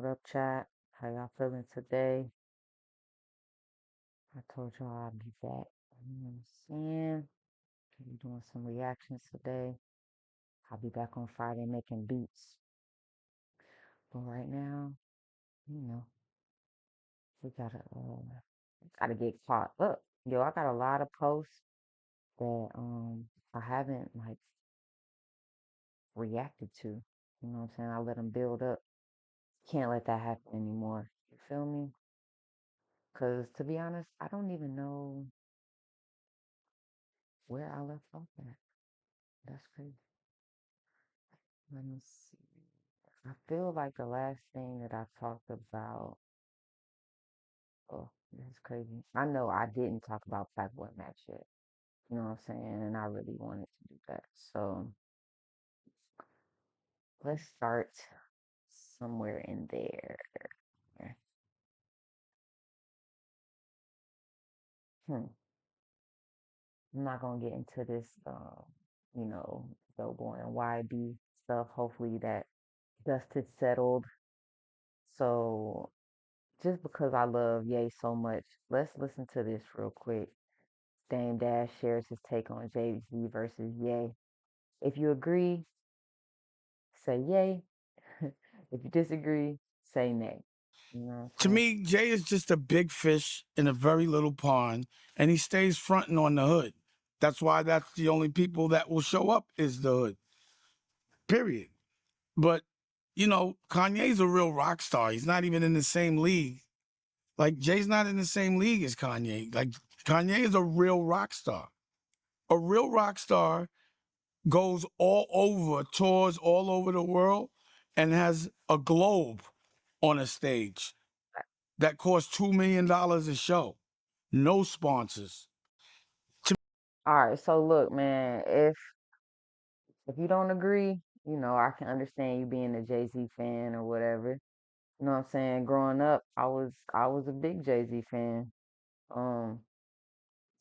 What up, chat? How y'all feeling today? I told y'all I'd be back. You know what I'm saying? Be doing some reactions today. I'll be back on Friday making beats. But right now, you know, we gotta get caught up. Yo, I got a lot of posts that I haven't like reacted to. You know what I'm saying? I let them build up. Can't let that happen anymore. You feel me? Cause to be honest, I don't even know where I left off at. That's crazy. Let me see. I feel like the last thing that I talked about, oh, that's crazy. I know I didn't talk about PlaqueBoyMax yet. You know what I'm saying? And I really wanted to do that. So let's start somewhere in there. Hmm. I'm not gonna get into this, you know, Doughboy and YB stuff. Hopefully that dust is settled. So just because I love Ye so much, let's listen to this real quick. Dame Dash shares his take on Jay-Z versus Ye. If you agree, say yay. If you disagree, say nay. You know what I'm To saying? me, Jay is just a big fish in a very little pond, and he stays fronting on the hood. That's why that's the only people that will show up is the hood. Period. But Kanye's a real rock star. He's not even in the same league. Like Jay's not in the same league as Kanye. Like Kanye is a real rock star. A real rock star goes all over, tours all over the world, and has a globe on a stage that costs $2 million a show. No sponsors. All right, so look, man, if you don't agree, you know, I can understand you being a Jay-Z fan or whatever. You know what I'm saying? Growing up, I was a big Jay-Z fan. Um,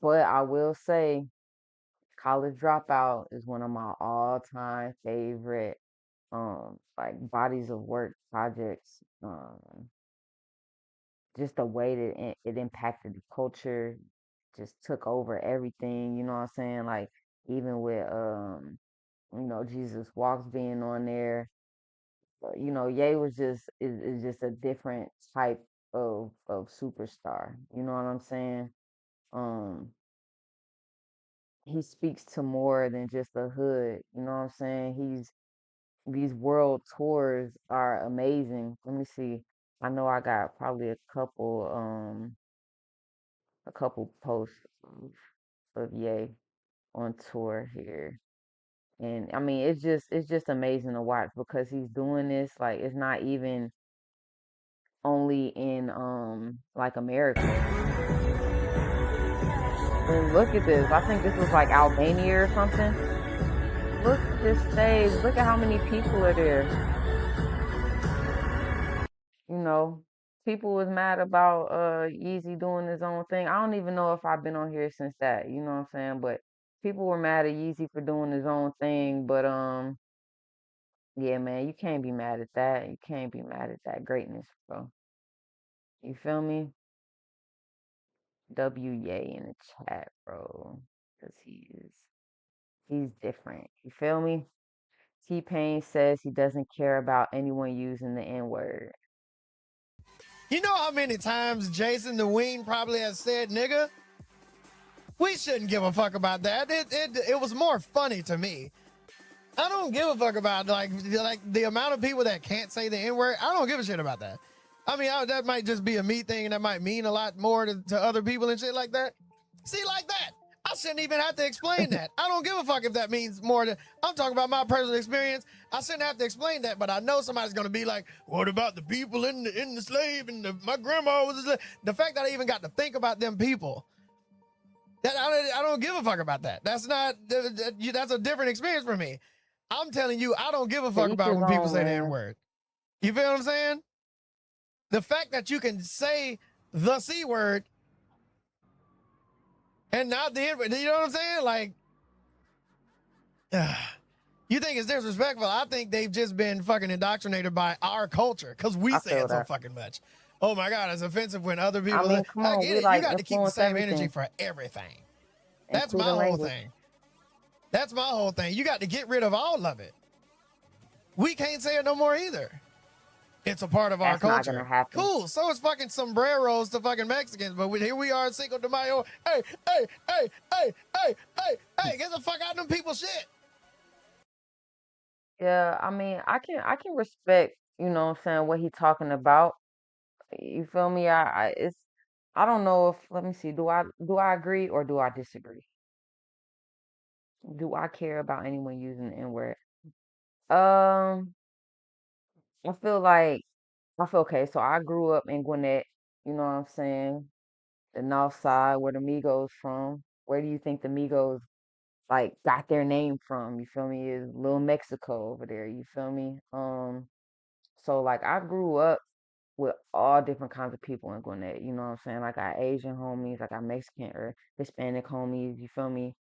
but I will say College Dropout is one of my all-time favorite like bodies of work projects. Just the way that it impacted the culture, just took over everything, you know what I'm saying? Like even with you know, Jesus Walks being on there, you know, Ye was is just a different type of superstar. You know what I'm saying? Um he speaks to more than just the hood, you know what I'm saying? These world tours are amazing. Let me see. I know I got probably a couple posts of Ye on tour here. And I mean it's just amazing to watch because he's doing this like it's not even only in like America. And look at this. I think this was like Albania or something. Look at this stage. Look at how many people are there. You know, people was mad about Yeezy doing his own thing. I don't even know if I've been on here since that, you know what I'm saying? But people were mad at Yeezy for doing his own thing, but yeah, man, you can't be mad at that. You can't be mad at that greatness, bro. You feel me? W Yay in the chat, bro. Cause he's different. You feel me? T-Pain says he doesn't care about anyone using the N-word. You know how many times Jason the Ween probably has said nigga? We shouldn't give a fuck about that. It was more funny to me. I don't give a fuck about like the amount of people that can't say the N-word. I don't give a shit about that. I mean, that might just be a me thing and that might mean a lot more to other people and shit like that. See, like that. I shouldn't even have to explain that. I don't give a fuck if that means more to, I'm talking about my personal experience. I shouldn't have to explain that, but I know somebody's gonna be like, what about the people in the slave and my grandma was a slave? The fact that I even got to think about them people, that I don't give a fuck about that. That's not, that's a different experience for me. I'm telling you, I don't give a To fuck each about his when people own, say the man. N-word. You feel what I'm saying? The fact that you can say the C word and not the N-word, you know what I'm saying? Like, You think it's disrespectful? I think they've just been fucking indoctrinated by our culture because we I say feel it so that. fucking much. Oh my God, it's offensive when other I people. mean, come I on, get we it. You like got to keep the influence same energy everything, for everything. That's my including whole language. thing. That's my whole thing. You got to get rid of all of it. We can't say it no more either. It's a part of our That's not gonna culture. happen. Cool. So it's fucking sombreros to fucking Mexicans, but here we are, Cinco de Mayo. Hey, hey, hey, hey, hey, hey, hey, get the fuck out of them people's shit. Yeah, I mean, I can respect, you know what I'm saying, what he talking about. You feel me? I don't know if, let me see, do I agree or do I disagree? Do I care about anyone using the N-word? Um, I feel like okay, so I grew up in Gwinnett, you know what I'm saying? The North Side, where the Migos from. Where do you think the Migos like got their name from? You feel me? Is Little Mexico over there, you feel me? So like I grew up with all different kinds of people in Gwinnett. You know what I'm saying? Like I got Asian homies, I got Mexican or Hispanic homies. You feel me?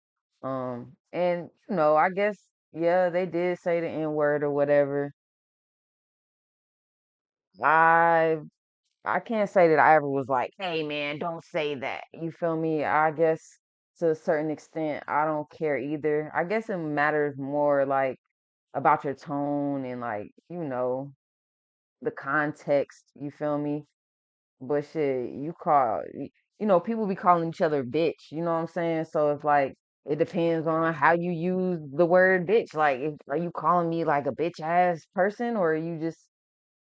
And I guess yeah, they did say the N word or whatever. I I can't say that I ever was like, hey man, don't say that. You feel me? I guess to a certain extent, I don't care either. I guess it matters more like about your tone and like the context. You feel me? But shit, people be calling each other bitch, you know what I'm saying? So it's like, it depends on how you use the word bitch. Like, are you calling me like a bitch ass person or are you just,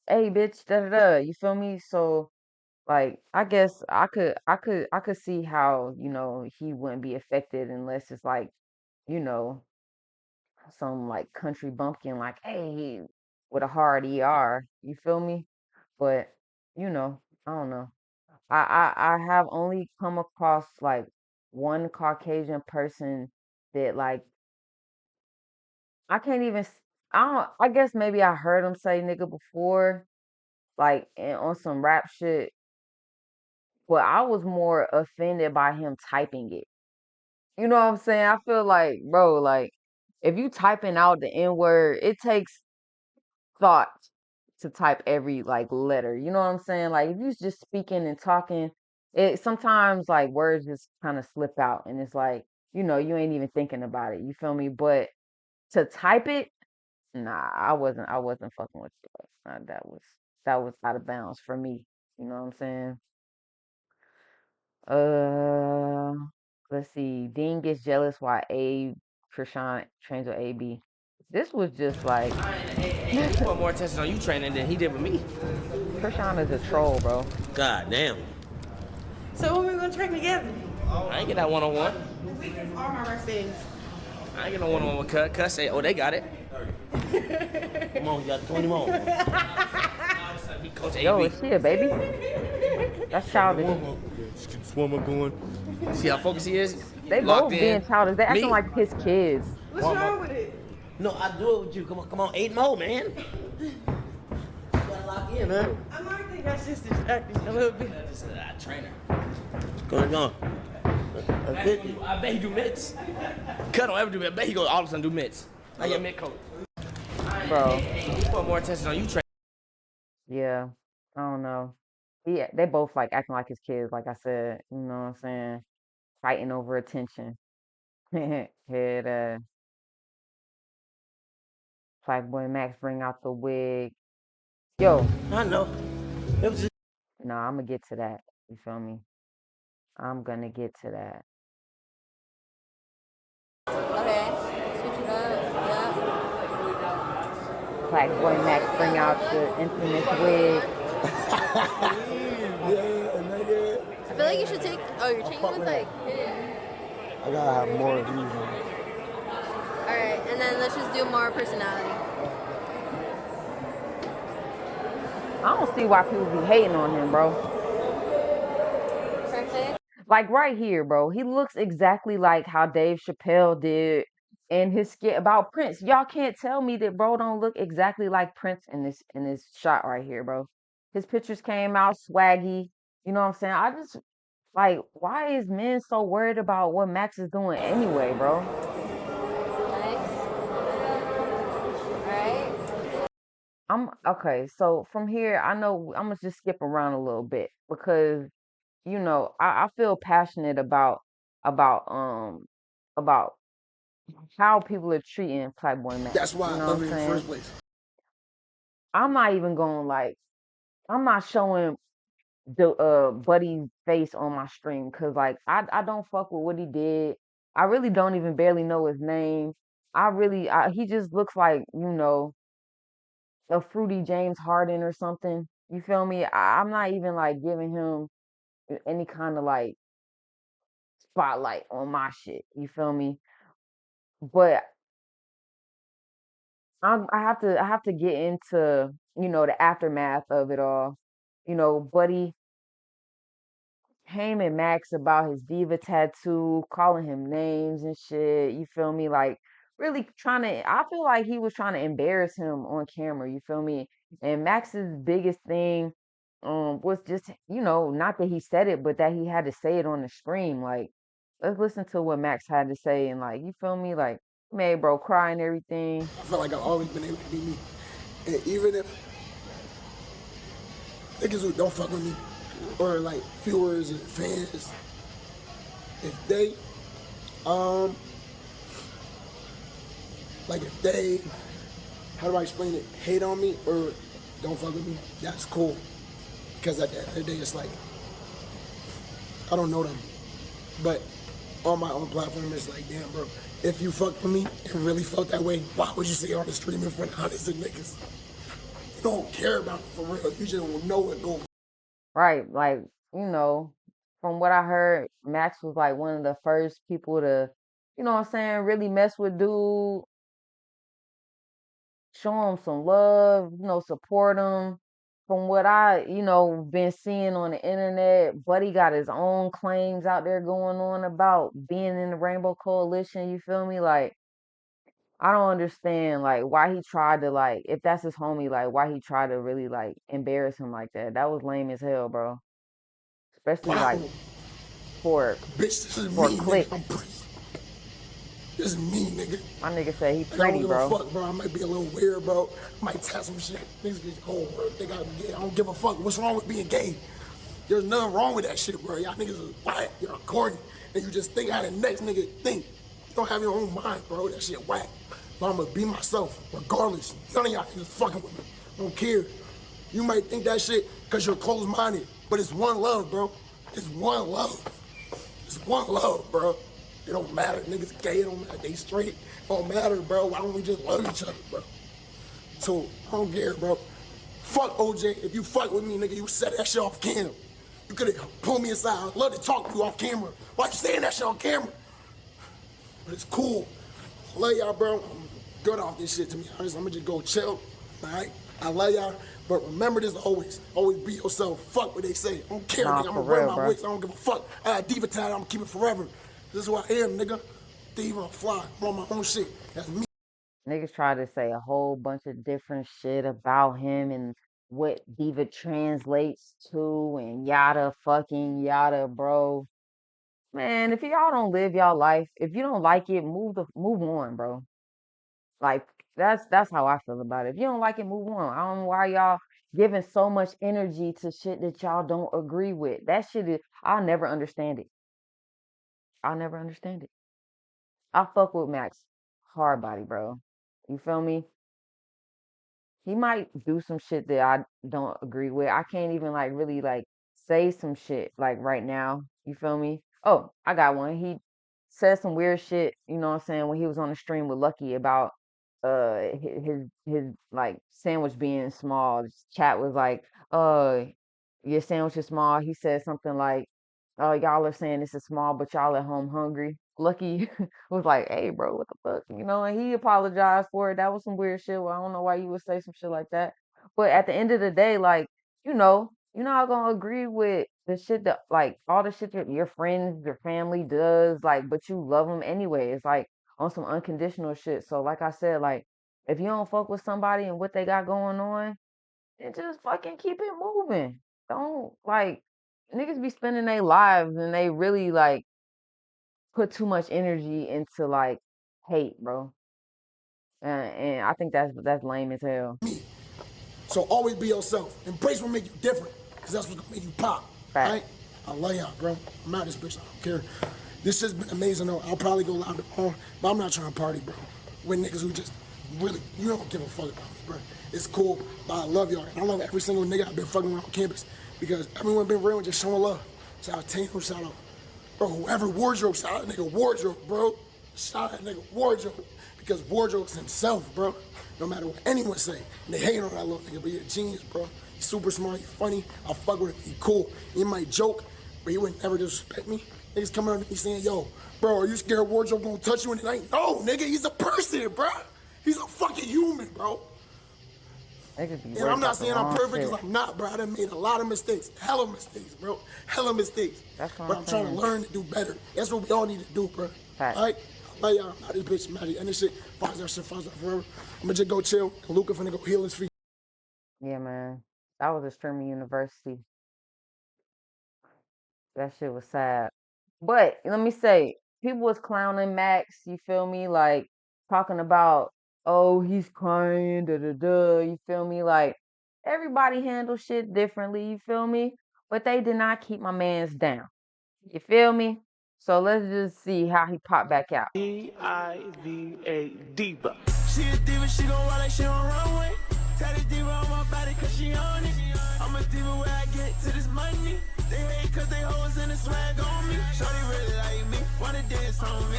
hey, bitch, da da da, you feel me? So, like, I guess I could see how, he wouldn't be affected unless it's like, you know, some like country bumpkin, like, hey, with a hard ER, you feel me? But, I don't know. I have only come across like one Caucasian person that like I can't even I don't I guess maybe I heard him say nigga before like on some rap shit, but I was more offended by him typing it. You know what I'm saying? I feel like, bro, like if you typing out the N word, it takes thought to type every like letter. You know what I'm saying? Like if you just speaking and talking, it sometimes like words just kind of slip out and it's like, you ain't even thinking about it. You feel me? But to type it, nah, I wasn't fucking with it. That was out of bounds for me. You know what I'm saying? Uh let's see. Dean gets jealous while Krishan trains with AB. This was just like He put more attention on you training than he did with me. Krishan is a troll, bro. God damn. So when we gonna train together? I ain't get that one-on-one. Weekends are my rest days. I ain't get no one-on-one with Cut. Cut say, oh, they got it. Come on, you got 20 more. He coach Yo, AB. is she a baby? That's childish. Just keep the swimmer going. See how focused he is? They Locked both being in. childish. They acting Me? like his kids. What's wrong with it? No, I do it with you. Come on, 8 more, man. You gotta lock in, man. I might think that's just distracting a little bit. Just a trainer. Go on. I bet he do mitts. Cut don't ever do mitts. I bet he go all of a sudden do mitts. Like your mid coach. Bro. He put more attention on you training. Yeah. I don't know. Yeah, they both like acting like his kids, like I said. You know what I'm saying? Fighting over attention. Head PlaqueBoyMax bring out the wig. Yo, I know. It was just nah, I'm gonna get to that. You feel me? I'm gonna get to that. Okay, switch it up. PlaqueBoyMax bring out the infamous wig. I feel like you should take. Oh, your chain was like hidden. I gotta have more of these. All right, and then let's just do more personality. I don't see why people be hating on him, bro. Perfect. Like right here, bro. He looks exactly like how Dave Chappelle did in his skit about Prince. Y'all can't tell me that bro don't look exactly like Prince in this shot right here, bro. His pictures came out swaggy. You know what I'm saying? I just like, why is men so worried about what Max is doing anyway, bro? Nice. I'm okay. So from here, I know I'm gonna just skip around a little bit because I feel passionate about about how people are treating Playboy Max. That's why You I know what love I'm it in the saying? first place. I'm not even going like I'm not showing the Buddy's face on my stream because like I don't fuck with what he did. I really don't even barely know his name. He just looks like a fruity James Harden or something. You feel me? I'm not even like giving him any kind of like spotlight on my shit. You feel me? But I have to get into the aftermath of it all. Buddy came at Max about his diva tattoo, calling him names and shit. You feel me? Like really trying to. I feel like he was trying to embarrass him on camera. You feel me? And Max's biggest thing was just not that he said it, but that he had to say it on the screen. Like let's listen to what Max had to say and like you feel me? Like made bro cry and everything. I feel like I've always been able to be me. And even if niggas who don't fuck with me, or like viewers and fans, if they, um, like if they, how do I explain it, hate on me or don't fuck with me, that's cool. Because at the end of the day, it's like, I don't know them. But on my own platform, it's like, damn, bro, if you fucked with me and really felt that way, why would you say on the stream in front of hundreds of niggas? You don't care about it for real. You just don't know it go. Right, like, from what I heard, Max was like one of the first people to, what I'm saying, really mess with dude, show him some love, support him. From what been seeing on the internet, Buddy got his own claims out there going on about being in the Rainbow Coalition, you feel me? Like, I don't understand like why he tried to like if that's his homie, like why he tried to really like embarrass him like that. That was lame as hell, bro. Especially like Wow, for bitch, this is for me, nigga. I'm clicks. pretty. This is me, nigga. My nigga said he Like, I don't pretty, give a bro. fuck, bro. I might be a little weird, bro. I might tap some shit. Niggas get cold, bro. Think I'm gay. I don't give a fuck. What's wrong with being gay? There's nothing wrong with that shit, bro. Y'all niggas is whack. You're corny. And you just think how the next nigga think. You don't have your own mind, bro. That shit whack. But I'm gonna be myself, regardless. None of y'all niggas fucking with me. I don't care. You might think that shit because you're closed-minded, but it's one love, bro. It's one love. It's one love, bro. It don't matter. Niggas gay, it don't matter. They straight. It don't matter, bro. Why don't we just love each other, bro? So, I don't care, bro. Fuck OJ. If you fuck with me, nigga, you set that shit off camera. You could have pulled me aside. I'd love to talk to you off camera. Why you saying that shit on camera? But it's cool. I love y'all, bro. I'm good off this shit, to be honest. I'm gonna just go chill, all right? I love y'all. But remember this always. Always be yourself. Fuck what they say. I don't care, Nah, nigga. I'm for gonna wear real, my bro. wigs. I don't give a fuck. I got diva tag. I'm gonna keep it forever. This is who I am, nigga. Thief, I'm fly. I'm on my own shit. That's me. Niggas try to say a whole bunch of different shit about him and what diva translates to and yada fucking yada, bro. Man, if y'all don't live y'all life, if you don't like it, move on, bro. Like that's how I feel about it. If you don't like it, move on. I don't know why y'all giving so much energy to shit that y'all don't agree with. That shit is I'll never understand it. I'll never understand it. I fuck with Max hard body, bro. You feel me? He might do some shit that I don't agree with. I can't even like really like say some shit like right now. You feel me? Oh, I got one. He said some weird shit, you know what I'm saying, when he was on the stream with Lucky about his like sandwich being small. His chat was like, your sandwich is small. He said something like, oh, y'all are saying this is small, but y'all at home hungry. Lucky was like, "Hey, bro, what the fuck?" And he apologized for it. That was some weird shit. Well, I don't know why you would say some shit like that. But at the end of the day, like, you're not gonna agree with the shit that, like, all the shit that your friends, your family does, like, but you love them anyway. It's like on some unconditional shit. So, like I said, like, if you don't fuck with somebody and what they got going on, then just fucking keep it moving. Don't like niggas be spending their lives and they really like put too much energy into like hate, bro. And I think that's lame as hell. So always be yourself. Embrace what make you different, because that's what's gonna make you pop. Right. Right? I love y'all, bro. I'm out this bitch. I don't care. This shit's been amazing, though. I'll probably go live tomorrow, but I'm not trying to party, bro. With niggas who just really, you don't give a fuck about me, bro. It's cool, but I love y'all. And I love every single nigga I've been fucking around campus because everyone been real and just showing love. Shout out Tatum, shout out, bro, whoever Wardrobe, shout out that nigga Wardrobe, bro. Shout out that nigga Wardrobe because Wardrobe's himself, bro. No matter what anyone say. And they hate on that little nigga, but you're a genius, bro. He's super smart, he's funny. I'll fuck with him, he cool. He might joke, but he would never disrespect me. Niggas come around to me saying, yo, bro, are you scared Wardrobe gonna touch you? And it ain't, no, nigga, he's a person, bro. He's a fucking human, bro. And I'm not saying I'm perfect because I'm not, bro. I done made a lot of mistakes. Hella mistakes, bro. Hella mistakes. But I'm trying to learn to do better. That's what we all need to do, bro. All right? I love y'all. I'm out this bitch, Maddie. And this shit, follows that forever. I'm gonna just go chill. And Luca finna go heal his feet. Yeah, man. That was a streaming university. That shit was sad. But let me say, people was clowning Max, you feel me? Like talking about, oh, he's crying, da da da, you feel me? Like everybody handles shit differently, you feel me? But they did not keep my man's down. You feel me? So let's just see how he popped back out. D-I-V-A, diva. She a diva, she gon' ride like she on runway. Tell the diva on my body cause she on it. I'm a diva where I get to this money. They hate cause they hoes in the swag on me. Shorty really like me, wanna dance on me.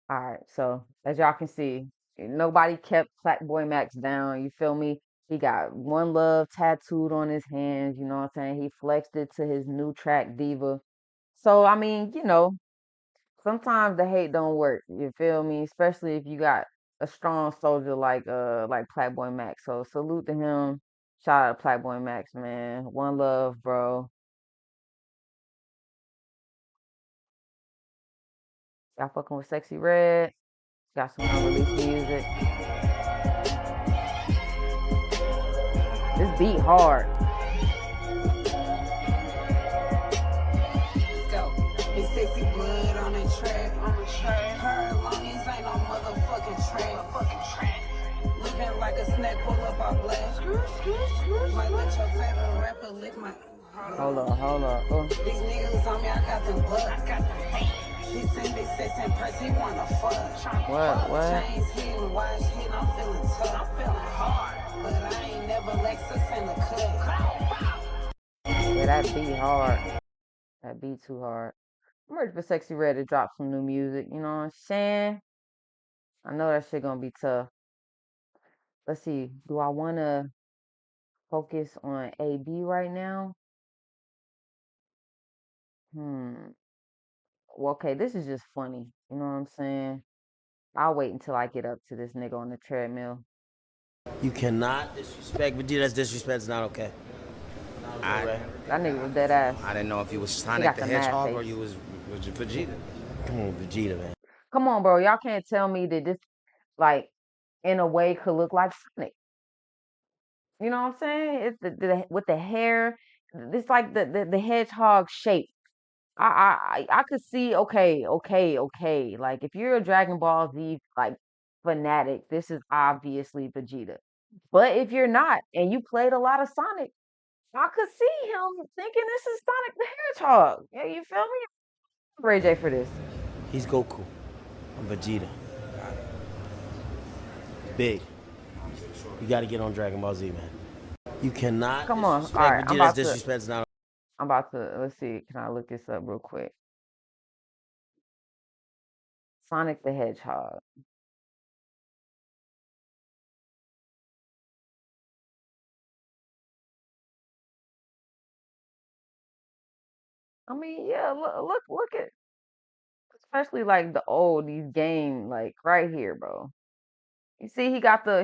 All right, so as y'all can see, nobody kept PlaqueBoyMax down. You feel me? He got One Love tattooed on his hands. You know what I'm saying? He flexed it to his new track, Diva. So I mean, sometimes the hate don't work. You feel me? Especially if you got a strong soldier like PlaqueBoyMax. So salute to him. Shout out to PlaqueBoyMax, man. One love, bro. Y'all fucking with Sexy Red. Got some unreleased music. This beat hard. Go. It's sexy blood on the track. Her lungs ain't no motherfucking track. Looking like a snack, pull up our blast. Might let your favorite rapper lick my. Hold up. Oh. These niggas on me, I got them bugs. He seen big sex in press, he wanna fuck. What? Chains hitting, watch hitting, I'm feeling tough. I'm feeling hard, but I ain't never Lexus in the cut. Yeah, that beat hard. That beat too hard. I'm ready for Sexy Red to drop some new music. You know what I'm saying? I know that shit gonna be tough. Let's see. Do I want to focus on AB right now? Well, okay, this is just funny. You know what I'm saying? I'll wait until I get up to this nigga on the treadmill. You cannot disrespect Vegeta. That's disrespect. It's not okay. That nigga was dead ass. I didn't know if you was He Sonic got the the mad Hedgehog or face. you was Vegeta. Come on, Vegeta, man. Come on, bro. Y'all can't tell me that this, like, in a way could look like Sonic. You know what I'm saying? It's with the hair. It's like the hedgehog shape. I could see, okay. Like if you're a Dragon Ball Z like fanatic, this is obviously Vegeta. But if you're not and you played a lot of Sonic, I could see him thinking this is Sonic the Hedgehog. Yeah, you feel me? Ray J for this. He's Goku. I'm Vegeta. Big. You got to get on Dragon Ball Z, man. You cannot. Come on. Disrespect All right, Vegeta. That's disrespect. It's not. I'm about to, let's see. Can I look this up real quick? Sonic the Hedgehog. I mean, yeah, look at, especially like these game, like right here, bro. You see, he got the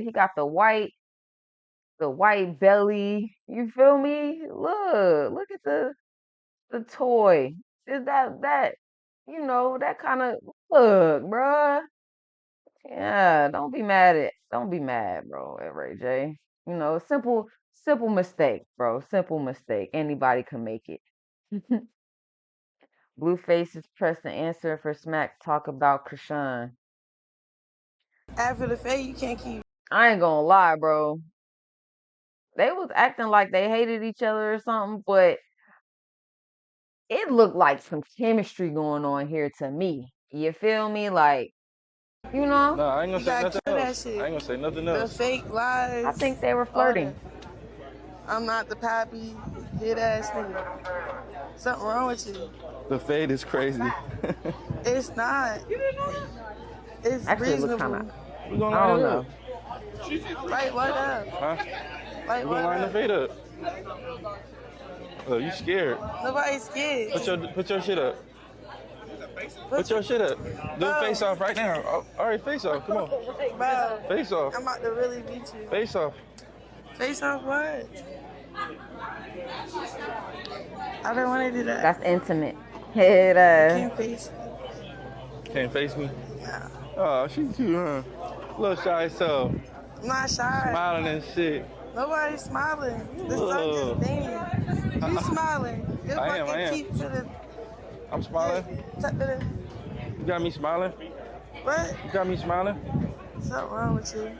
white belly. You feel me? Look at the toy. Is that that kind of look, bruh? Yeah, don't be mad, bro, at Ray J. Simple mistake, bro. Simple mistake. Anybody can make it. Blueface is pressed to answer for smack talk about Krishan. After the fade, you can't keep. I ain't gonna lie, bro. they was acting like they hated each other or something, but it looked like some chemistry going on here to me. You feel me? Like, you know, No, I ain't gonna You say gotta nothing kill that else. I shit. ain't gonna say nothing The else. fake I lies, think they were all that. flirting. I'm not the pappy, hit ass nigga. Something wrong with you. The fade is crazy. It's not. It's Actually, it looked kind of. reasonable. We gonna I line don't it know. up. Light what up? Huh? Light We what gonna line the up? fade up. Oh, you scared? Nobody's scared. Put your shit up. Put your shit up. Do a face off right now. Oh, all right, face off. Come on. Bro, Face off. I'm about to really beat you. Face off. Face off what? I don't want to do that. That's intimate. It You can't face me. Can't face me? Nah. Oh, she too, huh? Little shy self. I'm not shy. Smiling and shit. Nobody's smiling. The sun just beaming. You smiling. Your I am. fucking teeth to the. I'm smiling. You got me smiling? What? You got me smiling? Something wrong with you.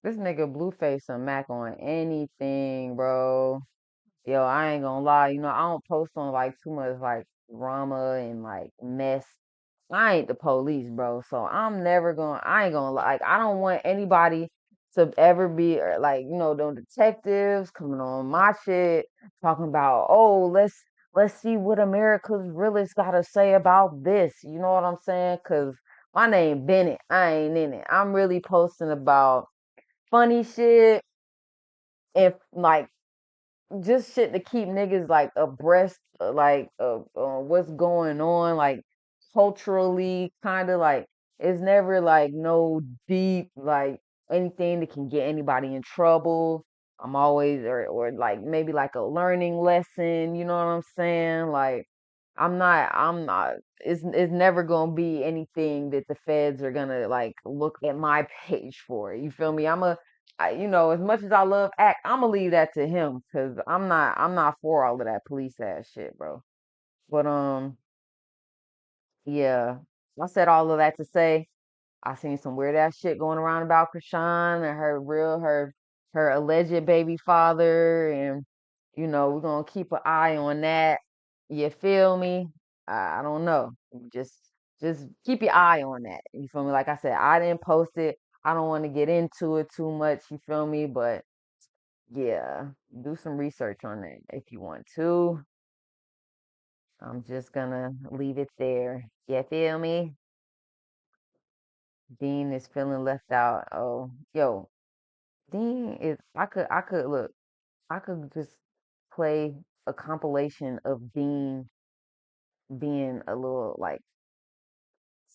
This nigga Blueface and Mac on anything, bro. Yo, I ain't gonna lie. You know, I don't post on like too much like drama and like mess. I ain't the police, bro. So I'm never gonna. I ain't gonna like. I don't want anybody to ever be like, you know, them detectives coming on my shit talking about, oh, let's see what America's realest got to say about this. You know what I'm saying? Cause my name Bennett. I ain't in it. I'm really posting about funny shit and like just shit to keep niggas like abreast, like what's going on, like culturally, kind of like it's never like no deep like anything that can get anybody in trouble. I'm always or like maybe like a learning lesson. You know what I'm saying? Like I'm not. It's never gonna be anything that the feds are gonna like look at my page for. You feel me? You know, as much as I love act, I'm gonna leave that to him because I'm not for all of that police ass shit, bro. But yeah, I said all of that to say I seen some weird ass shit going around about Krishan and her alleged baby father, and you know we're gonna keep an eye on that. You feel me? I don't know. Just keep your eye on that. You feel me? Like I said, I didn't post it. I don't want to get into it too much. You feel me? But yeah, do some research on it if you want to. I'm just gonna leave it there. You feel me? Dean is feeling left out. Oh, yo, Dean is. I could look. I could just play a compilation of Dean being a little like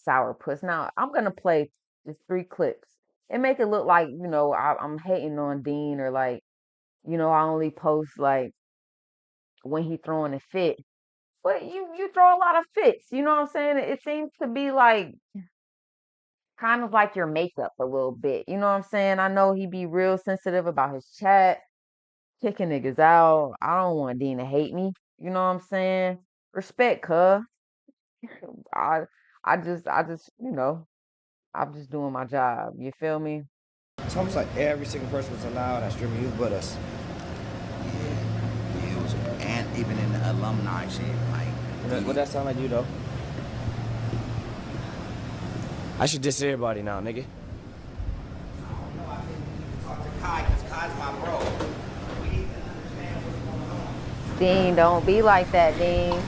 sourpuss. Now I'm gonna play just 3 clips and make it look like I'm hating on Dean or like I only post like when he throwing a fit. But you throw a lot of fits. You know what I'm saying? It seems to be like kind of like your makeup a little bit. You know what I'm saying? I know he be real sensitive about his chat, kicking niggas out. I don't want Dean to hate me. You know what I'm saying? Respect, cuz. I I'm just doing my job. You feel me? It's almost like every single person was allowed at streaming youth but us. Yeah, it was, and even in the alumni shit, like. Would that sound like you though? I should diss everybody now, nigga. Talk to Kai, cause Kai's my bro. Dean, don't be like that, Dean.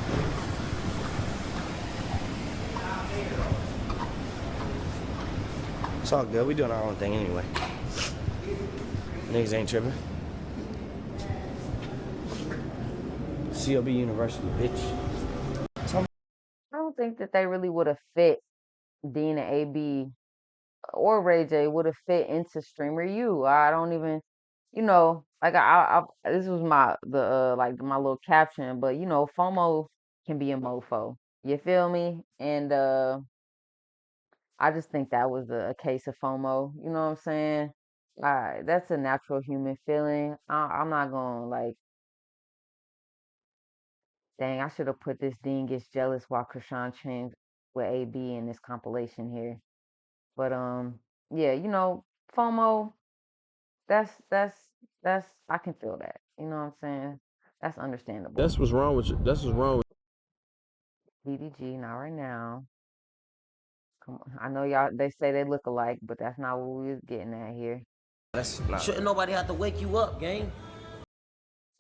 It's all good. We doing our own thing anyway. Niggas ain't tripping. COB University, bitch. I don't think that they really would have fit Dean and AB or Ray J would have fit into Streamer U. I don't even, like this was like my little caption, but FOMO can be a mofo. You feel me? And I just think that was a case of FOMO. You know what I'm saying? That's a natural human feeling. I'm not gonna like, dang, I should have put this Dean gets jealous while Krishan changed with AB in this compilation here. But yeah, FOMO, that's I can feel that. You know what I'm saying? That's understandable. That's what's wrong with you. That's what's wrong with DDG, not right now. Come on. I know y'all, they say they look alike, but that's not what we was getting at here. Shouldn't nobody have to wake you up, gang?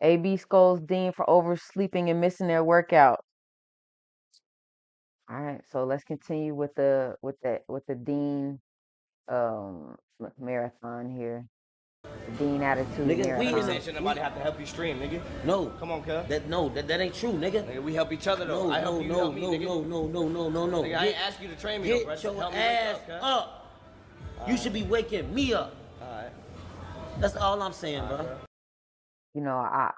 AB scolds Dean for oversleeping and missing their workout. All right, so let's continue with the Dean marathon here. The Dean attitude Nigga, marathon. Should nobody have to help you stream, nigga? No. Come on, cuz. That ain't true, nigga. Nigga, we help each other though. I help you, you help me, nigga. No. Nigga, I ain't ask you to train me though, bro. Get your Help me ass wake up, up. You should be waking me up. Alright. That's all I'm saying, bro. You know, I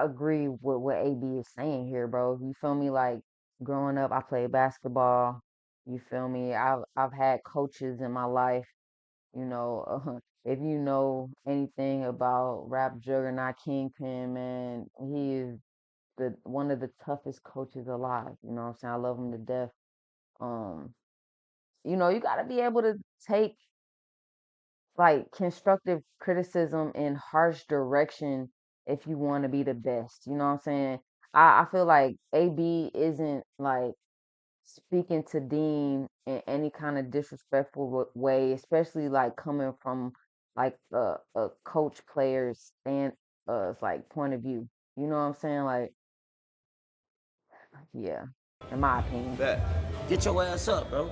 agree with what AB is saying here, bro. You feel me? Like growing up, I played basketball. You feel me? I've had coaches in my life. You know, if you know anything about rap juggernaut Kingpin, man, he is one of the toughest coaches alive. You know what I'm saying? I love him to death. You know, you got to be able to take like constructive criticism in harsh direction if you want to be the best. You know what I'm saying? I feel like AB isn't like speaking to Dean in any kind of disrespectful way, especially like coming from like a coach player's like point of view. You know what I'm saying? Like, yeah, in my opinion. Bet. Get your ass up, bro.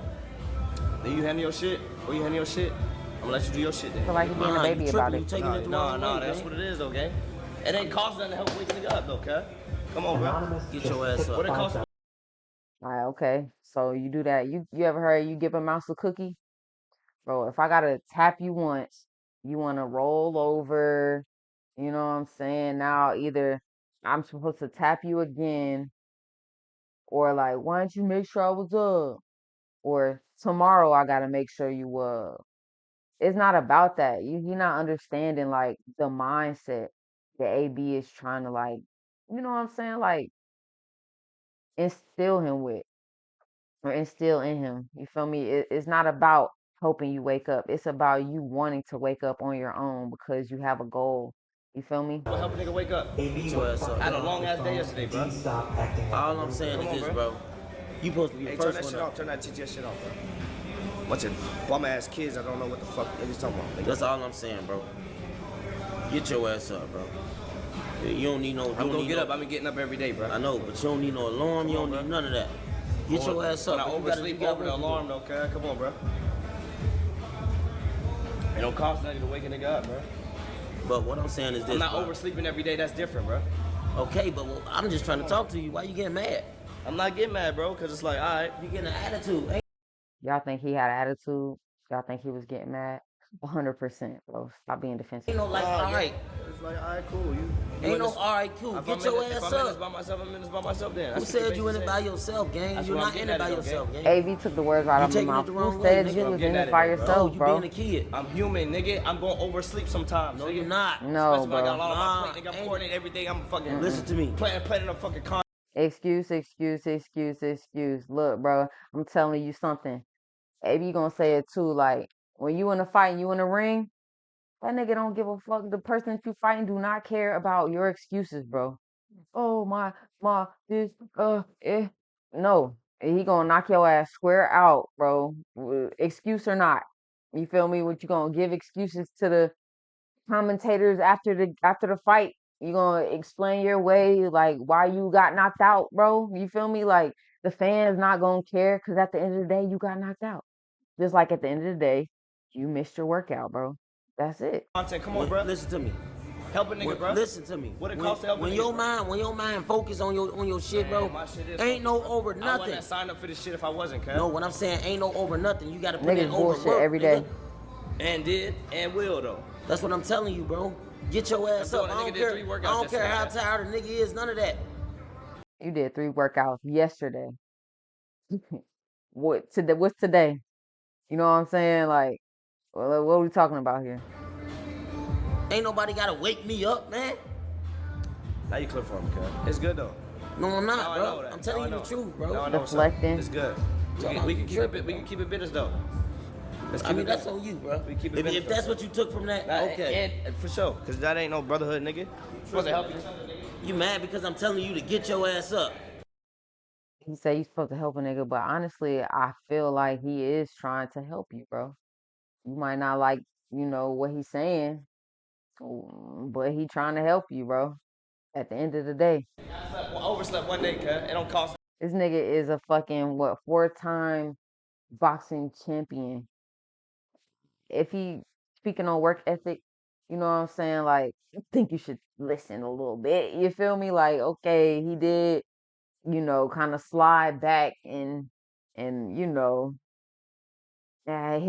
Then you handle your shit, or you handle your shit. I'm gonna let you do your shit then. I feel like you're being a baby about it. No, that's what it is, though, gang. It ain't cost nothing to help wake a nigga up, though, cuz. Come on, bro. Get your ass up. What it cost? All right, okay. So you do that. You ever heard you give a mouse a cookie? Bro, if I gotta tap you once, you wanna roll over, you know what I'm saying? Now either I'm supposed to tap you again, or like, why don't you make sure I was up? Or tomorrow I gotta make sure you up. It's not about that. You're not understanding like the mindset that AB is trying to like, you know what I'm saying? Like instill him with or instill in him. You feel me? It's not about hoping you wake up. It's about you wanting to wake up on your own because you have a goal. You feel me? What help a nigga wake up? Get your ass up. I had a long ass day yesterday, bro. All I'm saying is this, bro. You supposed to be the turn first that one shit up. off. Turn that TTS shit off, bro. Bunch of bum ass kids. I don't know what the fuck they just talking about. That's all I'm saying, bro. Get your ass up, bro. You don't need no. I'm gonna get up. I've been getting up every day, bro. I know, but you don't need no alarm. You don't need none of that. Get your ass up. When I oversleep over the alarm, though, cuz. Come on, bro. It don't cost nothing to wake a nigga up, bro. But what I'm saying is this, I'm not bro. oversleeping every day. That's different, bro. Okay, but I'm just trying to talk to you. Why you getting mad? I'm not getting mad, bro, because it's like, all right. You getting an attitude. Ain't Y'all think he had an attitude? Y'all think he was getting mad? 100%, bro. Stop being defensive. Ain't no like, all right. It's like, all right, cool. Ain't no all right, cool. Get your ass If I'm in this up. by myself, I'm in this by myself then. Who said you in it by yourself, gang? You're not in it by yourself, gang. AB took the words right out of my mouth. Who said you was in it by yourself, You bro? being a kid. I'm human, nigga. I'm gonna oversleep sometimes. No, you're not. No, Especially when I got a bro. lot on my plate, nigga. I'm coordinating everything. I'm fucking Listen to me. planning a fucking con. Excuse. Look, bro, I'm telling you something. AB gonna say it too. Like, when you in a fight and you in a ring, that nigga don't give a fuck. The person that you fighting do not care about your excuses, bro. Oh, this, No. He gonna knock your ass square out, bro. Excuse or not. You feel me? What you gonna give excuses to the commentators after the fight? You gonna explain your way, like why you got knocked out, bro? You feel me? Like the fans not gonna care because at the end of the day, you got knocked out. Just like at the end of the day, you missed your workout, bro. That's it. Content, come on, bro. Listen to me. Help a nigga, bro. Listen to me. What it costs to help a when nigga, your bro? mind, when your mind focus on your shit, bro, My shit is ain't no over I nothing. wouldn't sign up for this shit if I wasn't, cuz. No, what I'm saying ain't no over nothing. You gotta put in Niggas over bullshit work, every day. nigga. And did and will though. That's what I'm telling you, bro. Get your ass I'm up. doing- I nigga don't did care. 3 workouts I don't care how yesterday. tired a nigga is. None of that. You did 3 workouts yesterday. What's today? You know what I'm saying? Like, what are we talking about here? Ain't nobody gotta wake me up, man. Now you clip for me, cuz. It's good though. No, I'm Now not, I bro. know that. I'm telling Now you I the truth, bro. Now I know Deflecting. something. It's good. We can keep it. We can keep it business though. I mean, that's on you, bro. If that's what you took from that, okay. And for sure, because that ain't no brotherhood, nigga. Supposed to help you. You mad because I'm telling you to get your ass up. He said you're supposed to help a nigga, but honestly, I feel like he is trying to help you, bro. You might not like, what he's saying, but he trying to help you, bro. At the end of the day, Overslept one day, cuz. It don't cost. this nigga is a fucking, what, 4-time boxing champion. If he speaking on work ethic, you know what I'm saying? Like, I think you should listen a little bit. You feel me? Like, okay, he did, kind of slide back and hit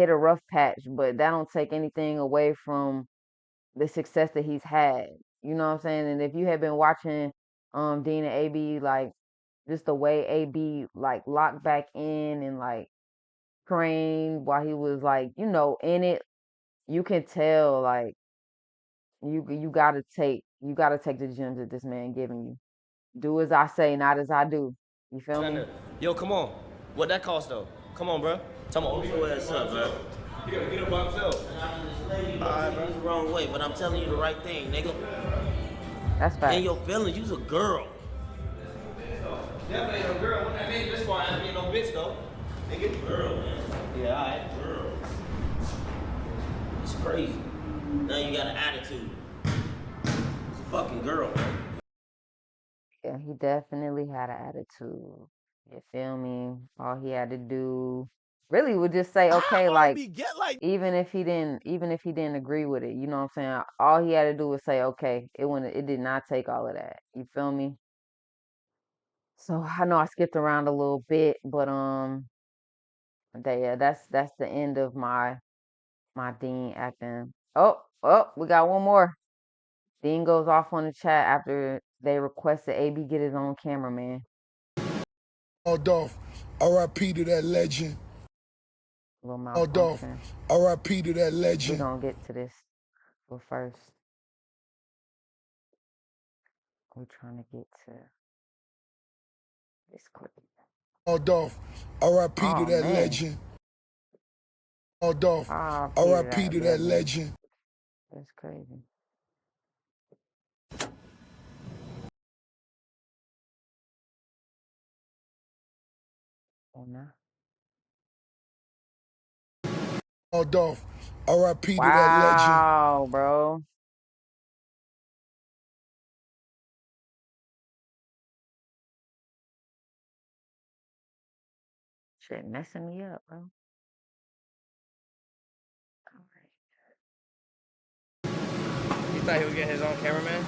a rough patch, but that don't take anything away from the success that he's had. You know what I'm saying? And if you had been watching Dean and AB, like just the way AB like locked back in and like trained while he was like, in it, you can tell like you gotta take the gems that this man giving you. Do as I say, not as I do. You feel me? Yo, come on. What that cost though? Come on, bro. Tell me. Get your ass up, bro. He gotta get up by himself. Alright, bro. The wrong way, but I'm telling you the right thing, nigga. That's fact. And your feelings, you's a girl. Definitely ain't no girl. What that mean? This why I ain't no bitch though. Nigga. Girl, man. Yeah, alright. Girl. It's crazy. Now you got an attitude. It's a fucking girl, man. Yeah, he definitely had an attitude. You feel me? All he had to do really would just say, okay, like even if he didn't agree with it, you know what I'm saying? All he had to do was say, okay, it did not take all of that. You feel me? So I know I skipped around a little bit, but yeah, that's the end of my Dean acting. Oh, we got one more. Dean goes off on the chat after they requested AB get his own cameraman. Dolph, R.I.P. to that legend. Dolph, R.I.P. to that legend. We're gonna get to this, but first, we're trying to get to this clip. Dolph, R.I.P. to that legend. Dolph, R.I.P. to that legend. That's crazy. Oh, no. Dolph, R.I.P. to that legend. Wow, bro. Shit messing me up, bro. He thought he would get his own cameraman?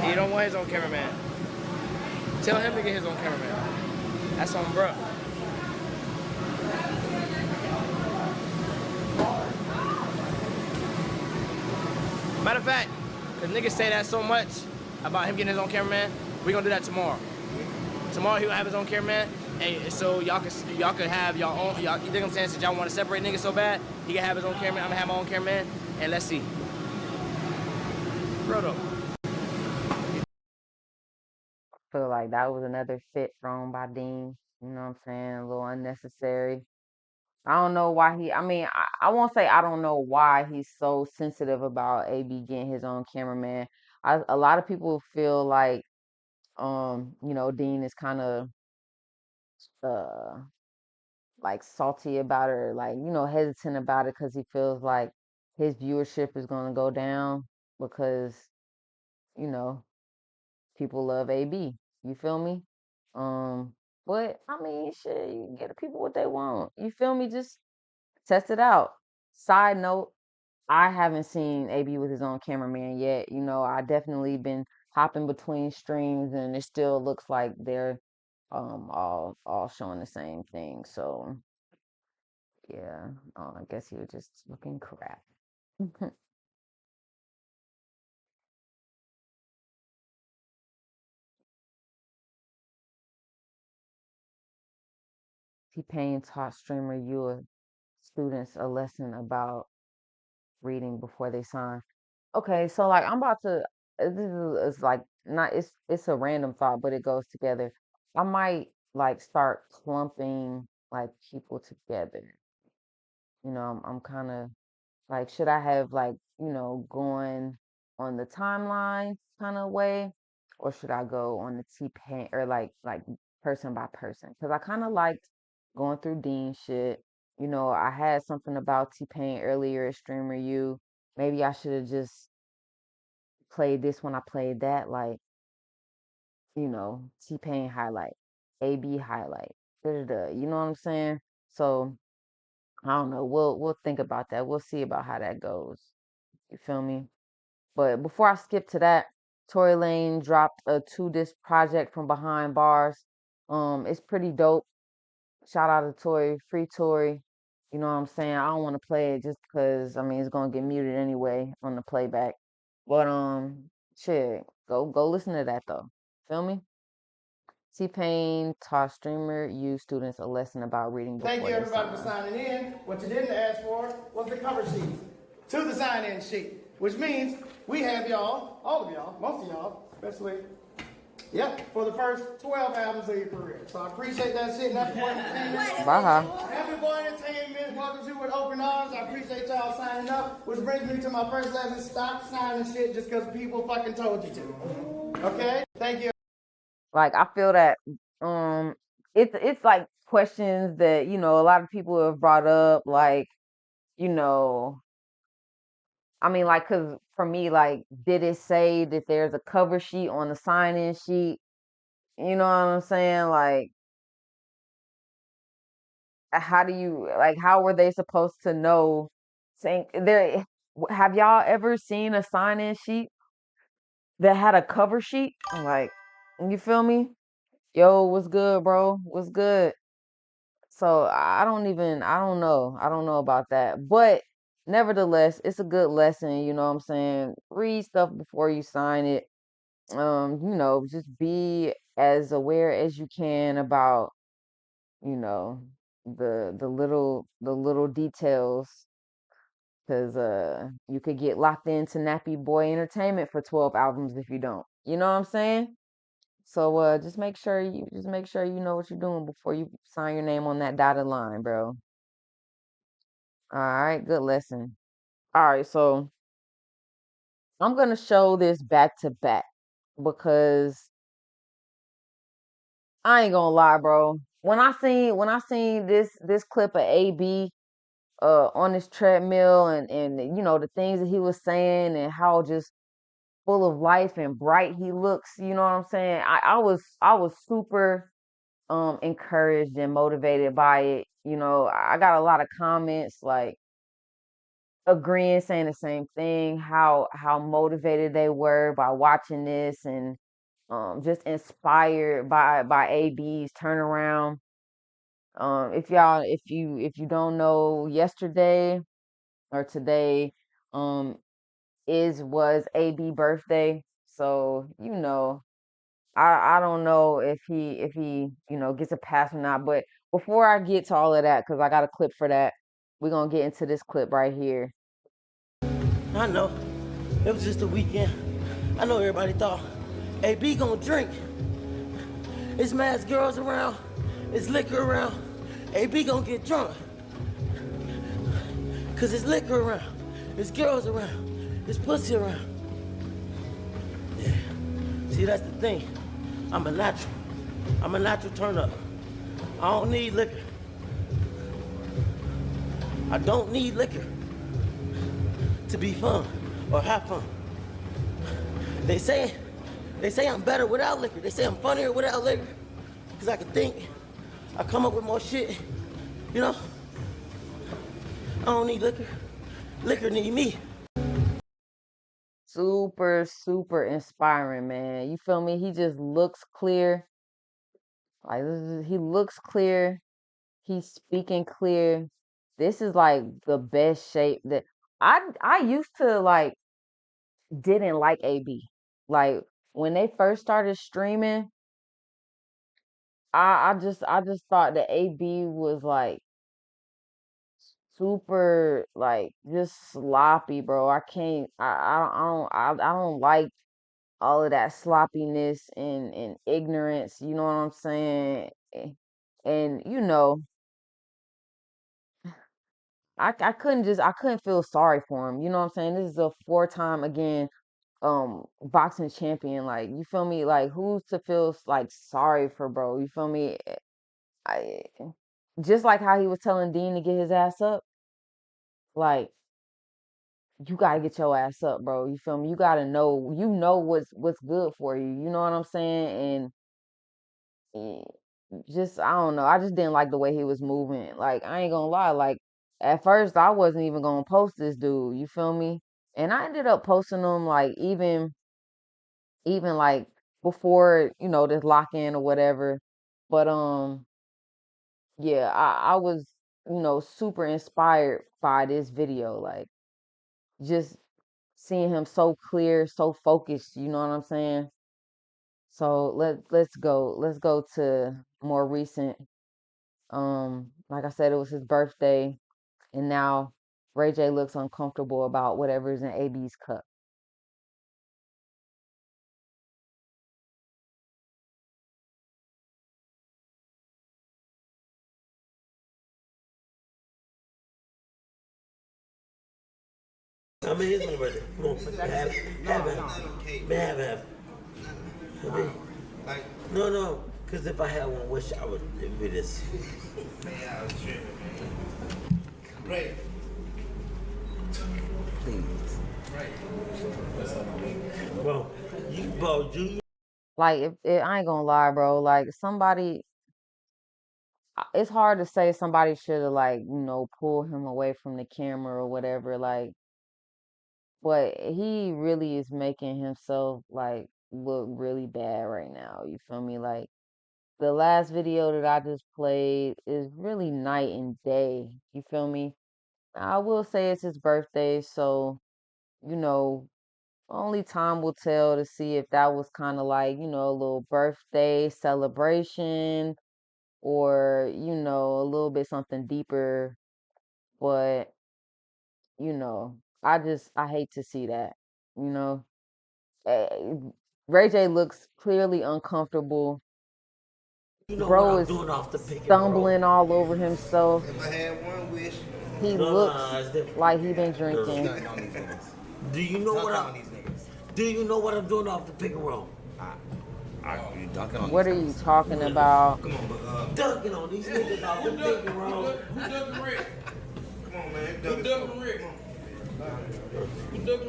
He don't want his own cameraman. Tell him to get his own cameraman. That's on bruh. Matter of fact, because niggas say that so much about him getting his own cameraman, we gonna do that tomorrow. Tomorrow he will have his own cameraman, and so y'all can have y'all own. You think what I'm saying? Since y'all want to separate niggas so bad, he can have his own cameraman. I'm gonna have my own cameraman, and let's see. Bro, though. Feel like that was another fit thrown by Dean. You know what I'm saying? A little unnecessary. I don't know why I won't say I don't know why he's so sensitive about AB getting his own cameraman. A lot of people feel like, Dean is kind of, uh, like salty about it, or like, hesitant about it because he feels like his viewership is going to go down because, you know, people love AB. You feel me? But I mean, shit, you can get the people what they want. You feel me? Just test it out. Side note, I haven't seen AB with his own cameraman yet. I definitely been hopping between streams and it still looks like they're all showing the same thing. So yeah, I guess he was just looking crap. T-Pain taught streamer you students a lesson about reading before they sign. Okay, so like I'm about to. Is like not. It's a random thought, but it goes together. I might like start clumping like people together. I'm kind of like, should I have like, going on the timeline kind of way, or should I go on the T-Pain or like person by person? Because I kind of liked going through Dean shit. I had something about T-Pain earlier at Streamer U. Maybe I should have just played this when I played that, like, T-Pain highlight, AB highlight, da-da-da, you know what I'm saying? So I don't know. We'll think about that. We'll see about how that goes. You feel me? But before I skip to that, Tory Lane dropped a 2 disc project from Behind Bars. It's pretty dope. Shout out to Tory, free Tory. You know what I'm saying? I don't want to play it just because I mean it's gonna get muted anyway on the playback. But shit, go listen to that though. Feel me? T-Pain taught Streamer U students a lesson about reading Thank before you they everybody for sign. signing in. What you didn't ask for was the cover sheet to the sign-in sheet, which means we have y'all, all of y'all, most of y'all, especially, for the first 12 albums of your career. So I appreciate that shit. Happy Boy Entertainment. Baja. Happy Boy Entertainment. Welcome to you with open arms. I appreciate y'all signing up, which brings me to my first lesson. Stop signing shit just because people fucking told you to. Okay? Thank you. Like I feel that it's like questions that, a lot of people have brought up, like, you know, I mean, like, cause for me, like, did it say that there's a cover sheet on the sign-in sheet? You know what I'm saying? Like, how do you like how were they supposed to know saying there have y'all ever seen a sign-in sheet that had a cover sheet? Like, you feel me? Yo, what's good, bro? What's good? So I don't know about that. But nevertheless, it's a good lesson, you know what I'm saying? Read stuff before you sign it. Just be as aware as you can about, you know, the little details, because you could get locked into Nappy Boy Entertainment for 12 albums if you don't. You know what I'm saying? So just make sure you know what you're doing before you sign your name on that dotted line, bro. All right, good lesson. All right, so I'm gonna show this back to back because I ain't gonna lie, bro. When I seen this clip of AB on this treadmill, and the things that he was saying and how just full of life and bright he looks, you know what I'm saying? I was super encouraged and motivated by it. I got a lot of comments like agreeing, saying the same thing, how motivated they were by watching this, and just inspired by AB's turnaround. If you don't know, yesterday or today was AB birthday. So I don't know if he gets a pass or not. But before I get to all of that, because I got a clip for that, we're gonna get into this clip right here. I know. It was just a weekend. I know everybody thought, hey, B gonna drink. It's mad girls around. It's liquor around. Hey, B gonna get drunk. Cause it's liquor around. It's girls around. It's pussy around. Yeah. See, that's the thing. I'm a natural. I'm a natural turn up. I don't need liquor. I don't need liquor to be fun or have fun. They say I'm better without liquor. They say I'm funnier without liquor. Cause I can think, I come up with more shit, you know? I don't need liquor. Liquor need me. Super, super inspiring, man. You feel me? He just looks clear. Like, he looks clear. He's speaking clear. This is like the best shape that I used to like didn't like AB. Like when they first started streaming, I just thought that AB was like super, like, just sloppy, bro. I can't I don't like all of that sloppiness and ignorance, you know what I'm saying? And I couldn't feel sorry for him. You know what I'm saying? This is a 4-time again boxing champion. Like, you feel me? Like, who's to feel like sorry for, bro? You feel me? I just like how he was telling Dean to get his ass up. Like, you gotta get your ass up, bro. You feel me? You gotta know, what's good for you. You know what I'm saying? And just, I don't know. I just didn't like the way he was moving. Like, I ain't gonna lie. Like, at first, I wasn't even gonna post this dude. You feel me? And I ended up posting him, like, even like before, this lock in or whatever. But yeah, I was, super inspired by this video. Like, just seeing him so clear, so focused, you know what I'm saying? So let's go to more recent. Like I said, it was his birthday, and now Ray J looks uncomfortable about whatever's in AB's cup. I mean, it's my birthday. Come on, have. I mean, no, because if I had one wish, I would, it'd be this. Right. Please. Bro, you. Like, if I ain't gonna lie, bro. Like, somebody, it's hard to say somebody should have, like, pulled him away from the camera or whatever. Like, but he really is making himself, like, look really bad right now. You feel me? Like, the last video that I just played is really night and day. You feel me? I will say it's his birthday, so, you know, only time will tell to see if that was kind of like, a little birthday celebration, or, a little bit something deeper. But, you know, I hate to see that, you know. Eh, Ray J looks clearly uncomfortable. You know what Bro I'm is doing off the pick and roll. stumbling all over himself. If I had one wish, He No, looks it's different. like he been There's drinking. nothing on these niggas. Do you know what Nothing on I'm? these niggas. Do you know what I'm doing off the pick and roll? You dunking on What these are you niggas. talking about? Come on, but Dunking on these niggas off the pick and roll. who dunking Rick? Come on, man. Who dunking Rick?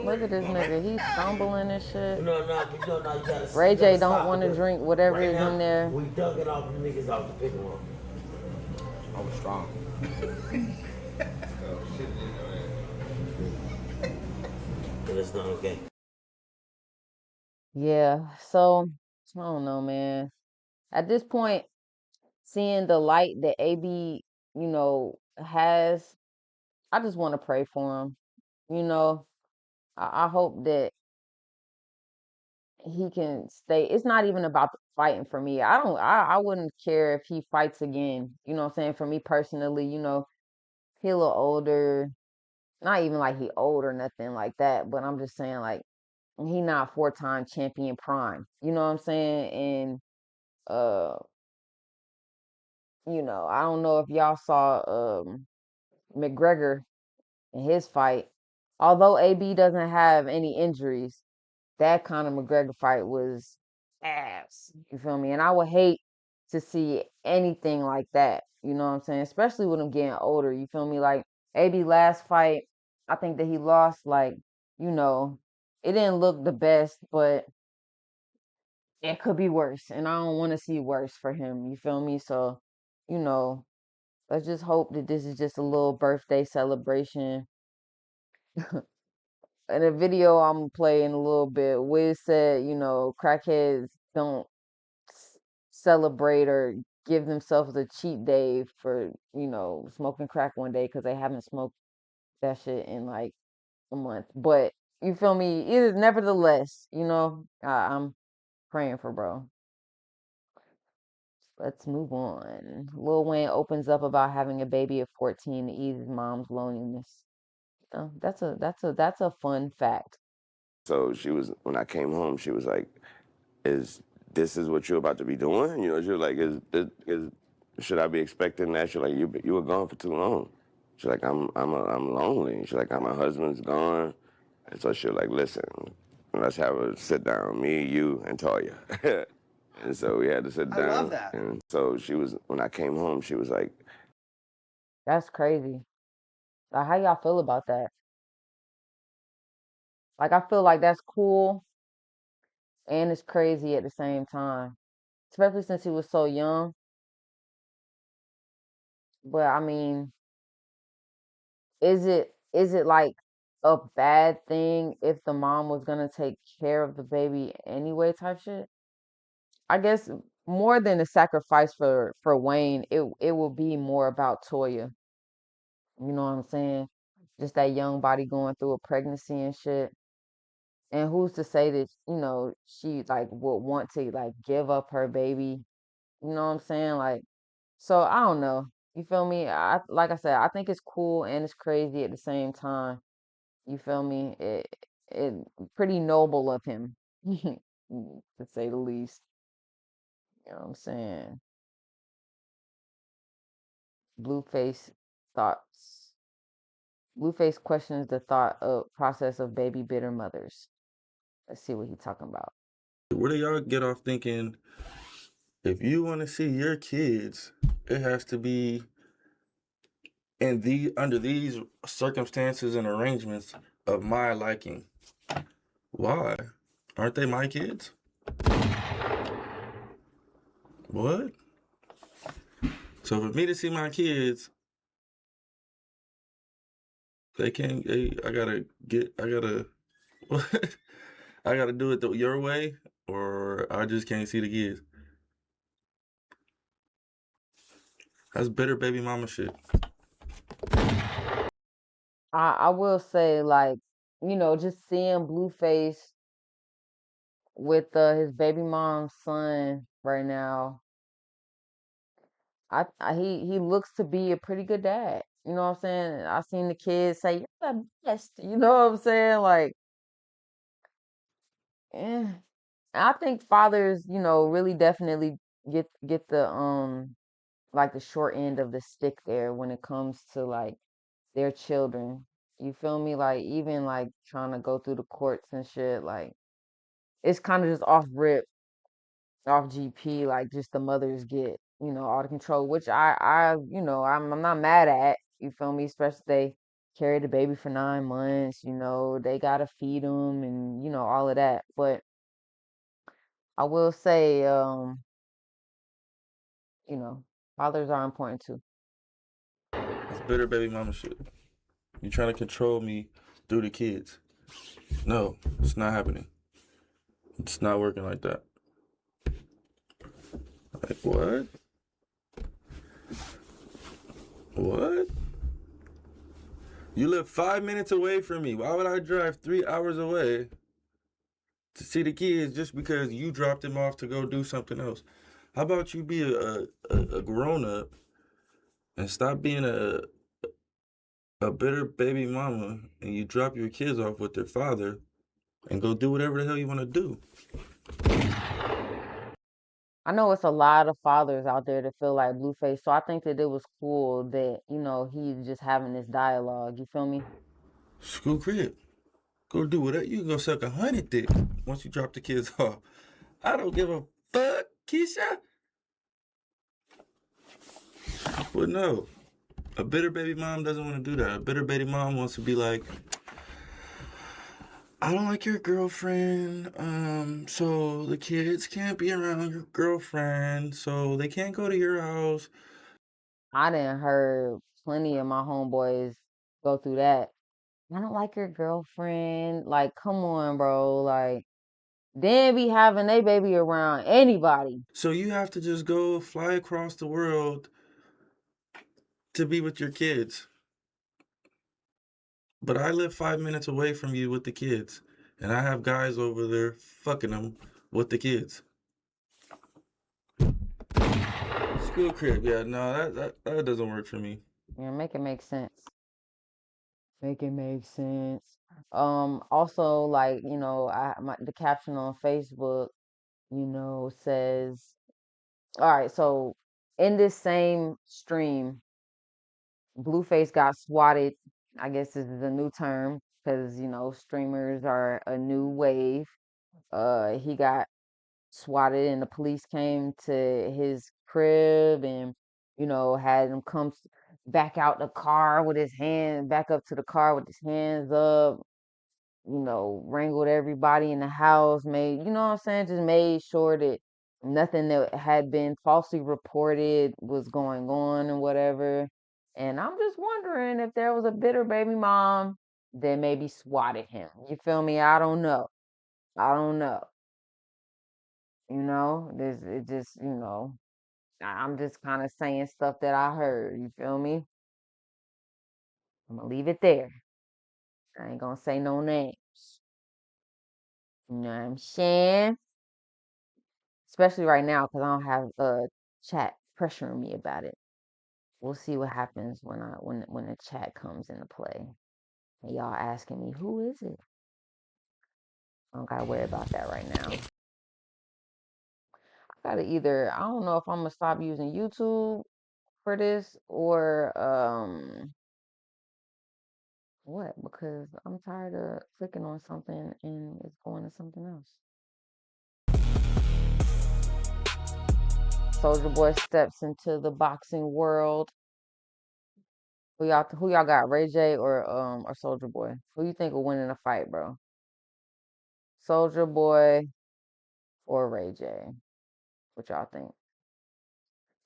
Look at this nigga. He's stumbling and shit. No, you gotta. Ray you J gotta don't stop want to because drink whatever right is now, in there. We dunking off the niggas off the pick and roll. I was strong. But it's not okay. Yeah, so I don't know, man. At this point, seeing the light that AB, has, I just want to pray for him. You know, I hope that he can stay. It's not even about the fighting for me. I wouldn't care if he fights again. You know what I'm saying? For me personally, he a little older. Not even like he old or nothing like that, but I'm just saying, like, he not 4-time champion prime. You know what I'm saying? And uh, I don't know if y'all saw McGregor in his fight. Although AB doesn't have any injuries, that kind of McGregor fight was ass. You feel me? And I would hate to see anything like that. You know what I'm saying? Especially with him getting older. You feel me? Like, AB last fight, I think that he lost, like, you know, it didn't look the best, but it could be worse. And I don't want to see worse for him. You feel me? So, you know, let's just hope that this is just a little birthday celebration. In a video I'm gonna play in a little bit, Wiz said, crackheads don't celebrate or give themselves a cheat day for, smoking crack one day because they haven't smoked that shit in like a month. But you feel me? It is nevertheless, I'm praying for bro. Let's move on. Lil Wayne opens up about having a baby at 14 to ease his mom's loneliness. That's a fun fact. So when I came home, she was like, this is what you're about to be doing? She was like, should I be expecting that? She was like, you were gone for too long. She's like, I'm lonely. She's like, my husband's gone. And so she was like, listen, let's have a sit down, me, you, and Toya. And so we had to sit down. I love that. And so when I came home, she was like, That's crazy. Like, how y'all feel about that? Like, I feel like that's cool and it's crazy at the same time, especially since he was so young. But I mean, is it like a bad thing if the mom was gonna take care of the baby anyway type shit? I guess more than a sacrifice for Wayne, it will be more about Toya. You know what I'm saying? Just that young body going through a pregnancy and shit. And who's to say that, she like would want to like give up her baby? You know what I'm saying? Like, so I don't know. You feel me? Like I said, I think it's cool and it's crazy at the same time. You feel me? It pretty noble of him, to say the least. You know what I'm saying? Blueface thoughts. Blueface questions the thought of process of baby bitter mothers. Let's see what he's talking about. Where do y'all get off thinking if you want to see your kids, it has to be under these circumstances and arrangements of my liking? Why? Aren't they my kids? What? So for me to see my kids, I gotta what? I gotta do it your way, or I just can't see the kids. That's bitter baby mama shit. I will say, like, just seeing Blueface with his baby mom's son right now, he looks to be a pretty good dad. You know what I'm saying? I seen the kids say, "You're the best." You know what I'm saying? Like, eh. I think fathers, really definitely get the like the short end of the stick there when it comes to like their children. You feel me? Like even like trying to go through the courts and shit, like it's kind of just off rip, off GP, like just the mothers get, all the control, which I'm not mad at. You feel me? Especially they carry the baby for 9 months, they gotta feed them and all of that. But I will say, you know, fathers are important too. It's bitter baby mama shit. You trying to control me through the kids. No, it's not happening. It's not working like that. Like, what? What? You live 5 minutes away from me. Why would I drive 3 hours away to see the kids just because you dropped them off to go do something else? How about you be a grown up and stop being a bitter baby mama and you drop your kids off with their father and go do whatever the hell you want to do? I know it's a lot of fathers out there that feel like Blueface, so I think that it was cool that, he's just having this dialogue. You feel me? School crib. Go do whatever. You can go suck 100 dicks once you drop the kids off. I don't give a fuck, Keisha. But no, a bitter baby mom doesn't want to do that. A bitter baby mom wants to be like, I don't like your girlfriend, so the kids can't be around your girlfriend, so they can't go to your house. I done heard plenty of my homeboys go through that. I don't like your girlfriend. Like, come on, bro. Like, then be having a baby around anybody. So you have to just go fly across the world to be with your kids. But I live 5 minutes away from you with the kids, and I have guys over there fucking them with the kids. School crib, yeah, no, that doesn't work for me. Make it make sense. Make it make sense. Also, like, the caption on Facebook, says, all right, so in this same stream, Blueface got swatted. I guess this is a new term because streamers are a new wave. He got swatted and the police came to his crib and had him back out the car with his hand back up to the car with his hands up, wrangled everybody in the house, made, what I'm saying, just made sure that nothing that had been falsely reported was going on and whatever. And I'm just wondering if there was a bitter baby mom that maybe swatted him. You feel me? I don't know. I don't know. This it just, I'm just kind of saying stuff that I heard. You feel me? I'm gonna leave it there. I ain't gonna say no names. You know what I'm saying? Especially right now because I don't have chat pressuring me about it. We'll see what happens when the chat comes into play. And y'all asking me who is it? I don't gotta worry about that right now. I gotta I don't know if I'm gonna stop using YouTube for this or what, because I'm tired of clicking on something and it's going to something else. Soldier Boy steps into the boxing world. Who y'all got? Ray J or Soldier Boy? Who you think will win in a fight, bro? Soldier Boy or Ray J? What y'all think?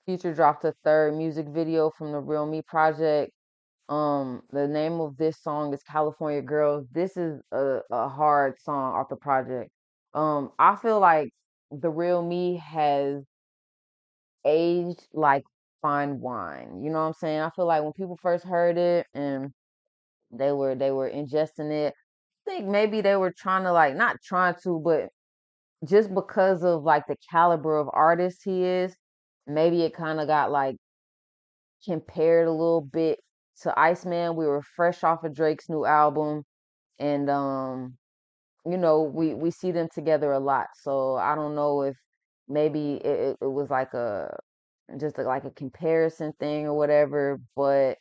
Future dropped a third music video from the Real Me project. The name of this song is California Girls. This is a hard song off the project. I feel like the Real Me has aged like fine wine. You know what I'm saying? I feel like when people first heard it and they were ingesting it, I think maybe they were trying to, like, not trying to, but just because of like the caliber of artist he is, maybe it kind of got like compared a little bit to Iceman. We were fresh off of Drake's new album, and we see them together a lot. So I don't know if maybe it was like like a comparison thing or whatever, but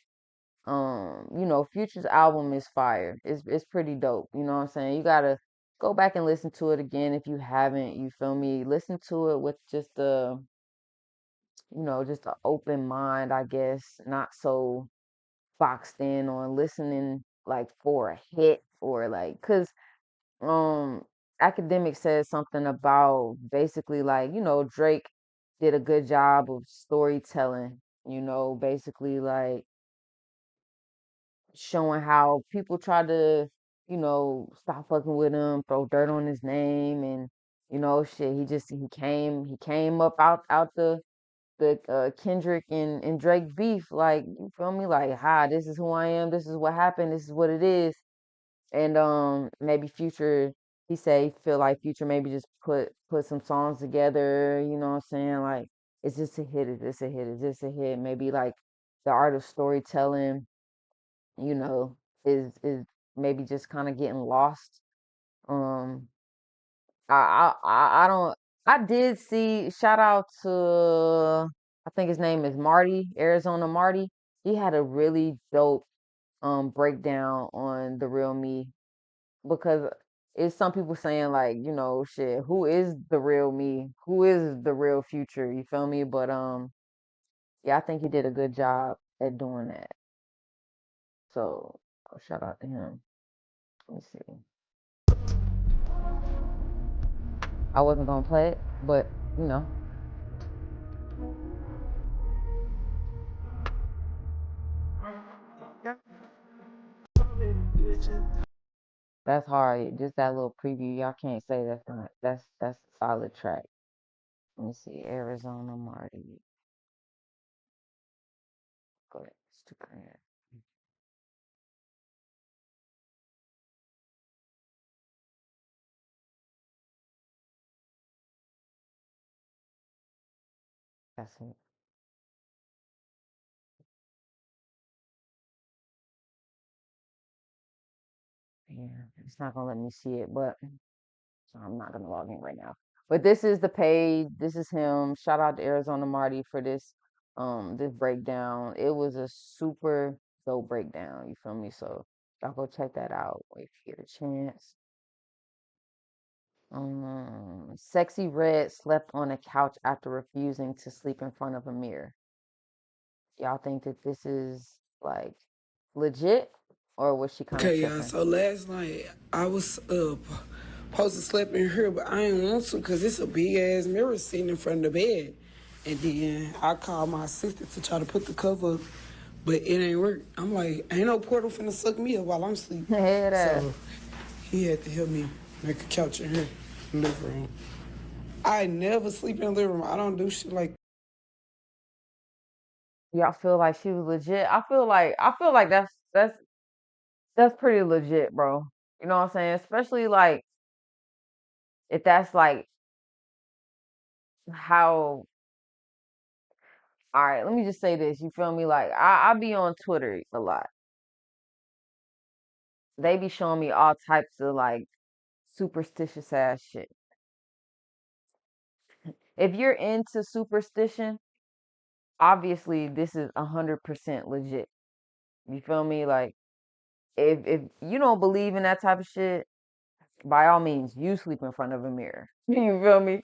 Future's album is fire. It's pretty dope. You know what I'm saying? You gotta go back and listen to it again if you haven't. You feel me? Listen to it with just an open mind, I guess, not so boxed in on listening like for a hit or like, cause um academic says something about basically like, Drake did a good job of storytelling, basically like showing how people try to, stop fucking with him, throw dirt on his name, and shit. He came up out the Kendrick and Drake beef. Like, you feel me? Like, hi, this is who I am. This is what happened. This is what it is. And maybe Future. He say feel like Future maybe just put some songs together. You know what I'm saying? Like, is this a hit? Is this a hit? Is this a hit? Maybe like the art of storytelling, you know, is maybe just kind of getting lost. Um, I don't. I did see. Shout out to, I think his name is Marty, Arizona Marty. He had a really dope breakdown on the Real Me, because it's some people saying like, shit, who is the real me? Who is the real Future? You feel me? But yeah, I think he did a good job at doing that. So shout out to him. Let me see. I wasn't gonna play it, but you know. That's hard. Just that little preview. Y'all can't say that's not. That's a solid track. Let me see. Arizona Marty. Go to Instagram. That's it. Yeah, it's not gonna let me see it, but so I'm not gonna log in right now. But this is the page. This is him. Shout out to Arizona Marty for this this breakdown. It was a super dope breakdown. You feel me? So y'all go check that out if you get a chance. Sexy Red slept on a couch after refusing to sleep in front of a mirror. Y'all think that this is like legit, or was she kind of Okay, y'all. tripping? So last night I was supposed to sleep in here, but I ain't want to because it's a big ass mirror sitting in front of the bed. And then I called my assistant to try to put the cover up, but it ain't work. I'm like, ain't no portal finna suck me up while I'm sleeping. So he had to help me make a couch in here, in the living room. I never sleep in the living room. I don't do shit like. Y'all feel like she was legit? I feel like that's pretty legit, bro. You know what I'm saying? Especially like if that's like how. All right, let me just say this. You feel me? Like I be on Twitter a lot. They be showing me all types of like superstitious ass shit. If you're into superstition, obviously this is 100% legit. You feel me? Like if you don't believe in that type of shit, by all means, you sleep in front of a mirror. You feel me?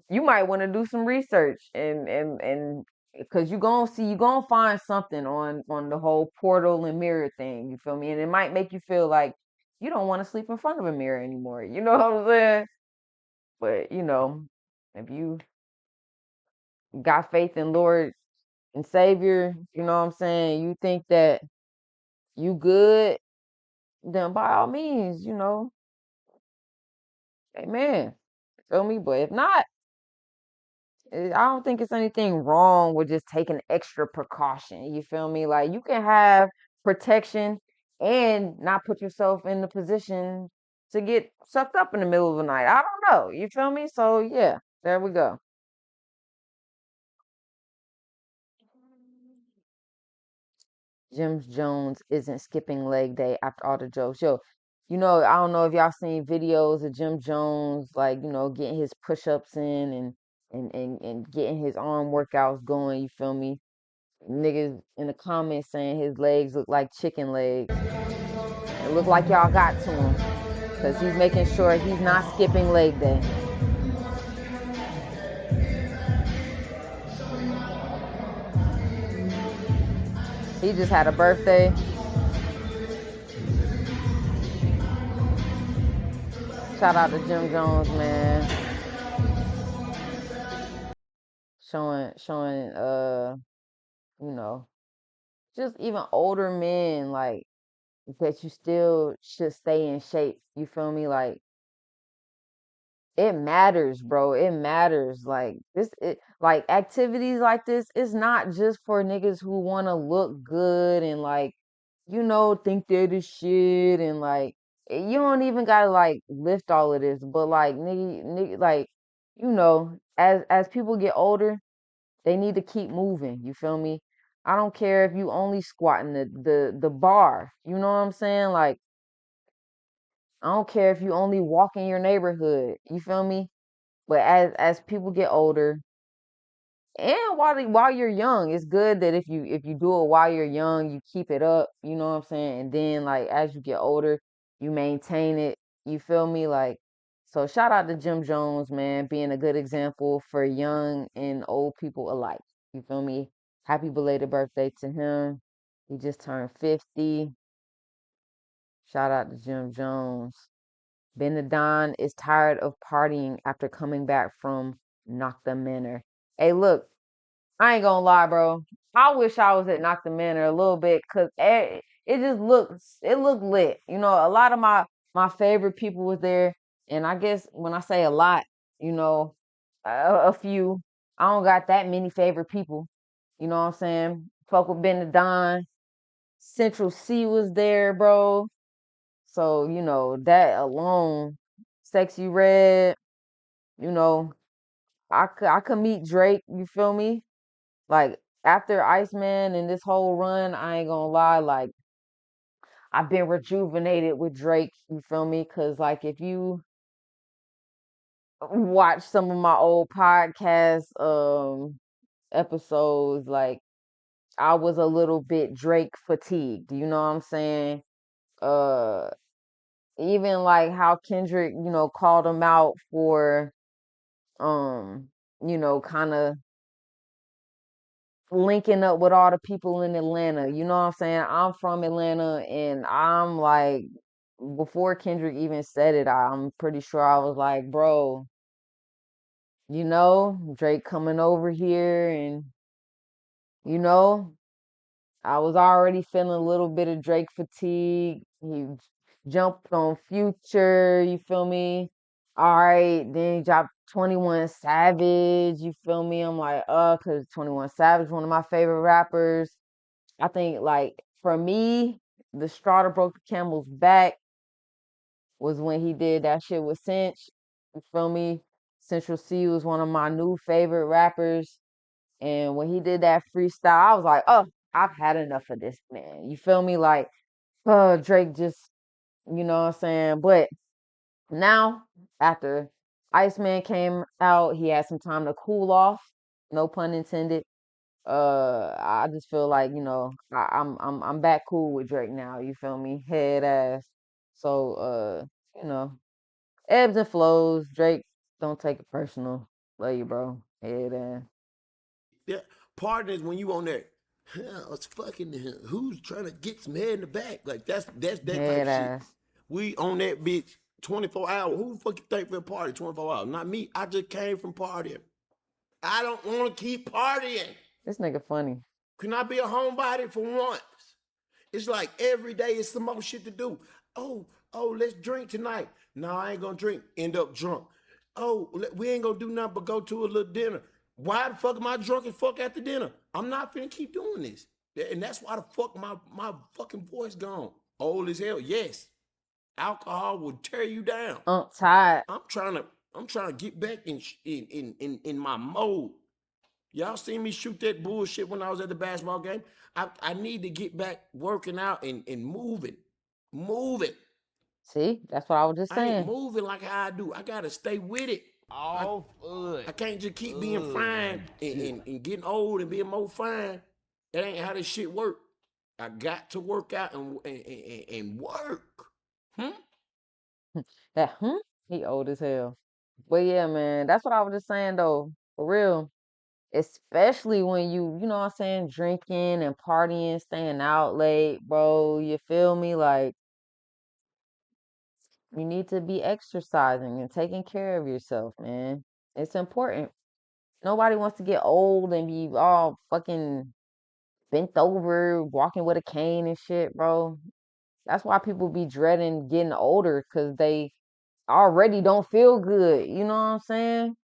You might want to do some research and because you gonna find something on the whole portal and mirror thing. You feel me? And it might make you feel like you don't want to sleep in front of a mirror anymore. You know what I'm saying? But if you got faith in Lord and Savior, you know what I'm saying, you think that you good, then by all means, amen. Feel me? But if not, I don't think it's anything wrong with just taking extra precaution. You feel me? Like you can have protection and not put yourself in the position to get sucked up in the middle of the night. I don't know. You feel me? So yeah, there we go. Jim Jones isn't skipping leg day after all the jokes. Yo, I don't know if y'all seen videos of Jim Jones, like, getting his push-ups in and getting his arm workouts going, you feel me? Niggas in the comments saying his legs look like chicken legs. It look like y'all got to him. Because he's making sure he's not skipping leg day. He just had a birthday. Shout out to Jim Jones, man. Showing, just even older men, like, that you still should stay in shape. You feel me? Like, it matters, bro. It matters. Like like activities like this, it's not just for niggas who want to look good and like, think they're the shit and like you don't even gotta like lift all of this, but like nigga, like as people get older, they need to keep moving. You feel me? I don't care if you only squatting the bar. You know what I'm saying? Like I don't care if you only walk in your neighborhood. You feel me? But as people get older, and while you're young, it's good that if you do it while you're young, you keep it up. You know what I'm saying? And then like as you get older, you maintain it. You feel me? Like so. Shout out to Jim Jones, man, being a good example for young and old people alike. You feel me? Happy belated birthday to him. He just turned 50. Shout out to Jim Jones. Ben the Don is tired of partying after coming back from Knock the Manor. Hey, look, I ain't gonna lie, bro. I wish I was at Knock the Manor a little bit because it looked lit. A lot of my favorite people was there, and I guess when I say a lot, a few. I don't got that many favorite people. You know what I'm saying? Fuck with Ben the Don. Central C was there, bro. So, that alone, Sexy Red, you know, I could meet Drake, you feel me? Like after Iceman and this whole run, I ain't gonna lie, like I've been rejuvenated with Drake, you feel me? Cause like if you watch some of my old podcasts, episodes, like I was a little bit Drake fatigued. You know what I'm saying? Uh, even like how Kendrick, called him out for, um, kind of linking up with all the people in Atlanta. You know what I'm saying? I'm from Atlanta, and I'm like, before Kendrick even said it, I'm pretty sure I was like, bro, Drake coming over here, and you know, I was already feeling a little bit of Drake fatigue. He jumped on Future, you feel me? All right, then he dropped 21 Savage, you feel me? I'm like, because 21 Savage, one of my favorite rappers. I think, like, for me, the straw that broke the camel's back was when he did that shit with Cinch. You feel me? Central C was one of my new favorite rappers. And when he did that freestyle, I was like, oh, I've had enough of this, man. You feel me? Like, Drake just, you know what I'm saying? But now, after Iceman came out, he had some time to cool off. No pun intended. I just feel like, I'm back cool with Drake now. You feel me? Head ass. So, you know, ebbs and flows. Drake, don't take it personal. Love you, bro. Head ass. Yeah, partner is when you on that. It's fucking who's trying to get some head in the back. Like that's that type Head of shit. ass. We on that bitch 24 hours. Who the fuck you think for a party 24 hours? Not me. I just came from partying. I don't want to keep partying. This nigga funny. Can I be a homebody for once? It's like every day it's some more shit to do. Oh, let's drink tonight. No, I ain't gonna drink. End up drunk. Oh, we ain't gonna do nothing but go to a little dinner. Why the fuck am I drunk as fuck after dinner? I'm not finna keep doing this. And that's why the fuck my fucking voice gone. Old as hell, yes. Alcohol will tear you down. I'm tired. I'm trying to get back in my mode. Y'all seen me shoot that bullshit when I was at the basketball game? I need to get back working out and moving. Moving. See, that's what I was just I ain't saying. moving like how I do. I gotta stay with it. I can't just keep being fine and getting old and being more fine. That ain't how this shit work. I got to work out and work. That he old as hell. But yeah, man, that's what I was just saying though. For real. Especially when you know what I'm saying, drinking and partying, staying out late, bro. You feel me? Like, you need to be exercising and taking care of yourself, man. It's important. Nobody wants to get old and be all fucking bent over, walking with a cane and shit, bro. That's why people be dreading getting older, because they already don't feel good. You know what I'm saying?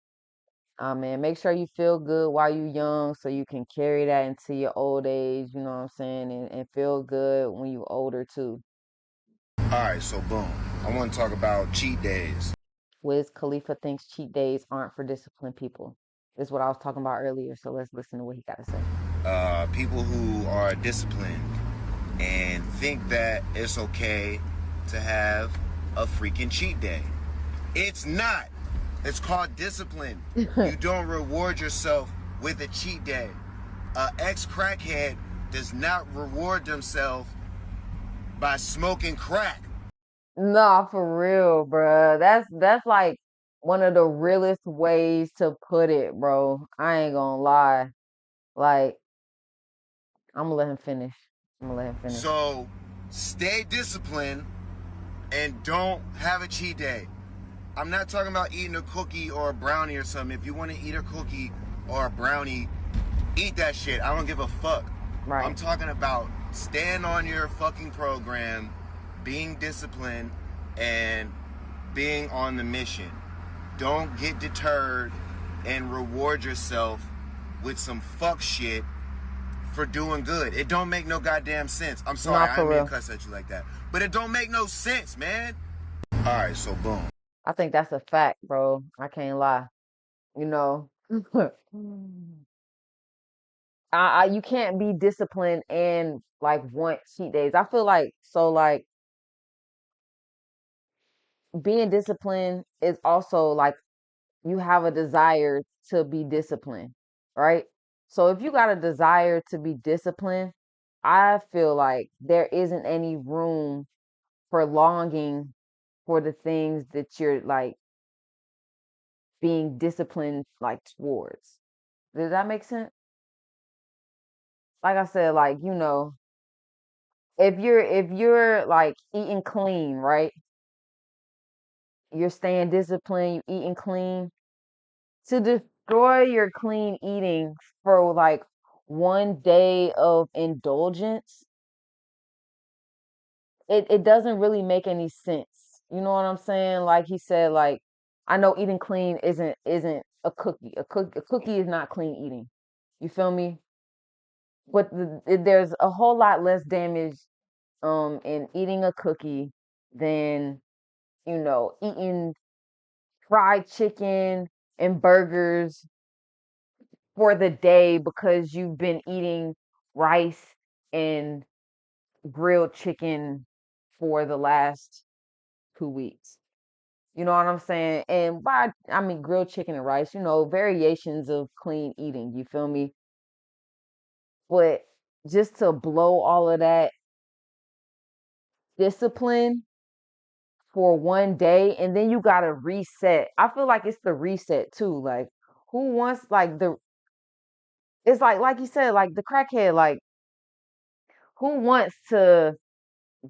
Man, make sure you feel good while you young so you can carry that into your old age, you know what I'm saying? And feel good when you older too. All right, so boom. I want to talk about cheat days. Wiz Khalifa thinks cheat days aren't for disciplined people. This is what I was talking about earlier, so let's listen to what he got to say. People who are disciplined and think that it's okay to have a freaking cheat day. It's not. It's called discipline. You don't reward yourself with a cheat day. An ex-crackhead does not reward themselves by smoking crack. Nah, for real, bruh. That's like one of the realest ways to put it, bro. I ain't gonna lie. Like, I'm gonna let him finish. So, stay disciplined and don't have a cheat day. I'm not talking about eating a cookie or a brownie or something. If you want to eat a cookie or a brownie, eat that shit. I don't give a fuck. Right. I'm talking about staying on your fucking program, being disciplined, and being on the mission. Don't get deterred and reward yourself with some fuck shit for doing good. It don't make no goddamn sense. I'm sorry, I didn't mean to cuss at you like that. But it don't make no sense, man. All right, so boom. I think that's a fact, bro. I can't lie. You know, you can't be disciplined and like want cheat days. I feel like being disciplined is also like you have a desire to be disciplined, right? So if you got a desire to be disciplined, I feel like there isn't any room for longing for the things that you're like being disciplined like towards. Does that make sense? Like I said, like, if you're like eating clean, right? You're staying disciplined, you eating clean. To destroy your clean eating for like one day of indulgence, it doesn't really make any sense. You know what I'm saying? Like he said, like, I know eating clean isn't a cookie. A cookie is not clean eating. You feel me? But there's a whole lot less damage in eating a cookie than, eating fried chicken and burgers for the day because you've been eating rice and grilled chicken for the last 2 weeks. You know what I'm saying? And by I mean grilled chicken and rice, variations of clean eating, you feel me? But just to blow all of that discipline for one day and then you gotta reset. I feel like it's the reset too. Like who wants like the it's like you said, like the crackhead, like who wants to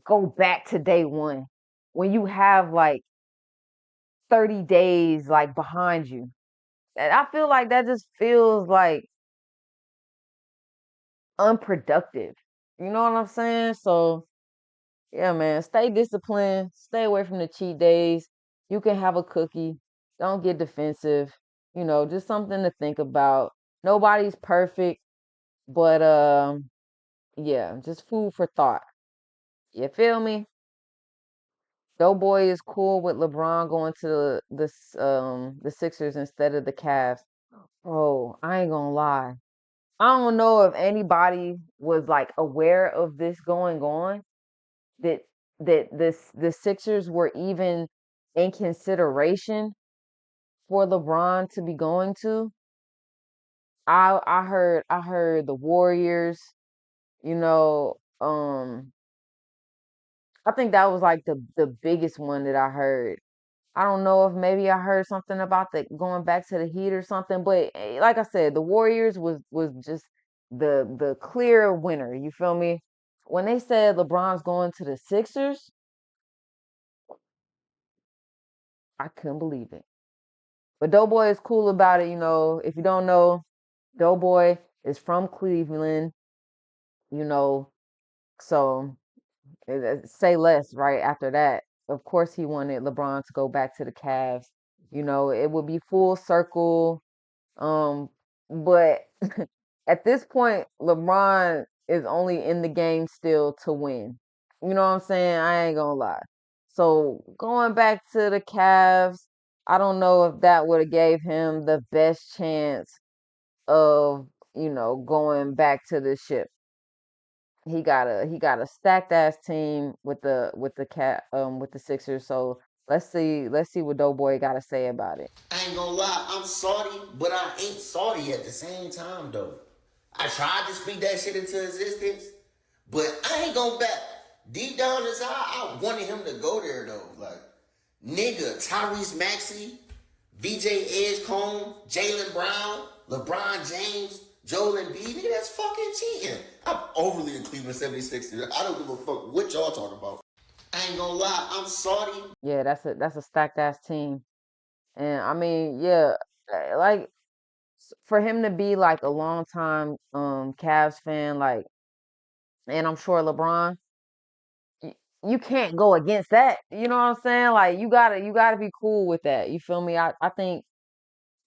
go back to day one when you have like 30 days like behind you? And I feel like that just feels like unproductive. You know what I'm saying? So yeah, man, stay disciplined, stay away from the cheat days. You can have a cookie. Don't get defensive. Just something to think about. Nobody's perfect, but yeah, just food for thought. You feel me? Doughboy is cool with LeBron going to the Sixers instead of the Cavs. Oh, I ain't gonna lie. I don't know if anybody was like aware of this going on, that the Sixers were even in consideration for LeBron to be going to. I heard the Warriors, you know, I think that was like the biggest one that I heard. I don't know if maybe I heard something about the going back to the Heat or something, but like I said, the Warriors was just the clear winner. You feel me? When they said LeBron's going to the Sixers, I couldn't believe it. But Doughboy is cool about it. If you don't know, Doughboy is from Cleveland. You know, so say less. Right after that, of course, he wanted LeBron to go back to the Cavs. It would be full circle. But at this point, LeBron is only in the game still to win. You know what I'm saying? I ain't gonna lie. So going back to the Cavs, I don't know if that would have gave him the best chance of, going back to the ship. He got a stacked ass team with the Sixers. So let's see what Doughboy got to say about it. I ain't gonna lie, I'm salty, but I ain't salty at the same time though. I tried to speak that shit into existence, but I ain't gonna back. Deep down inside, I wanted him to go there though. Like, nigga, Tyrese Maxey, VJ Edgecombe, Jalen Brown, LeBron James, Joel Embiid, nigga, that's fucking cheating. I'm overly in Cleveland 76ers. I don't give a fuck what y'all talking about. I ain't gonna lie, I'm salty. Yeah, that's a stacked ass team. And I mean, yeah, like for him to be like a long time Cavs fan, like, and I'm sure LeBron, y- you can't go against that. You know what I'm saying? Like you gotta be cool with that. You feel me? I think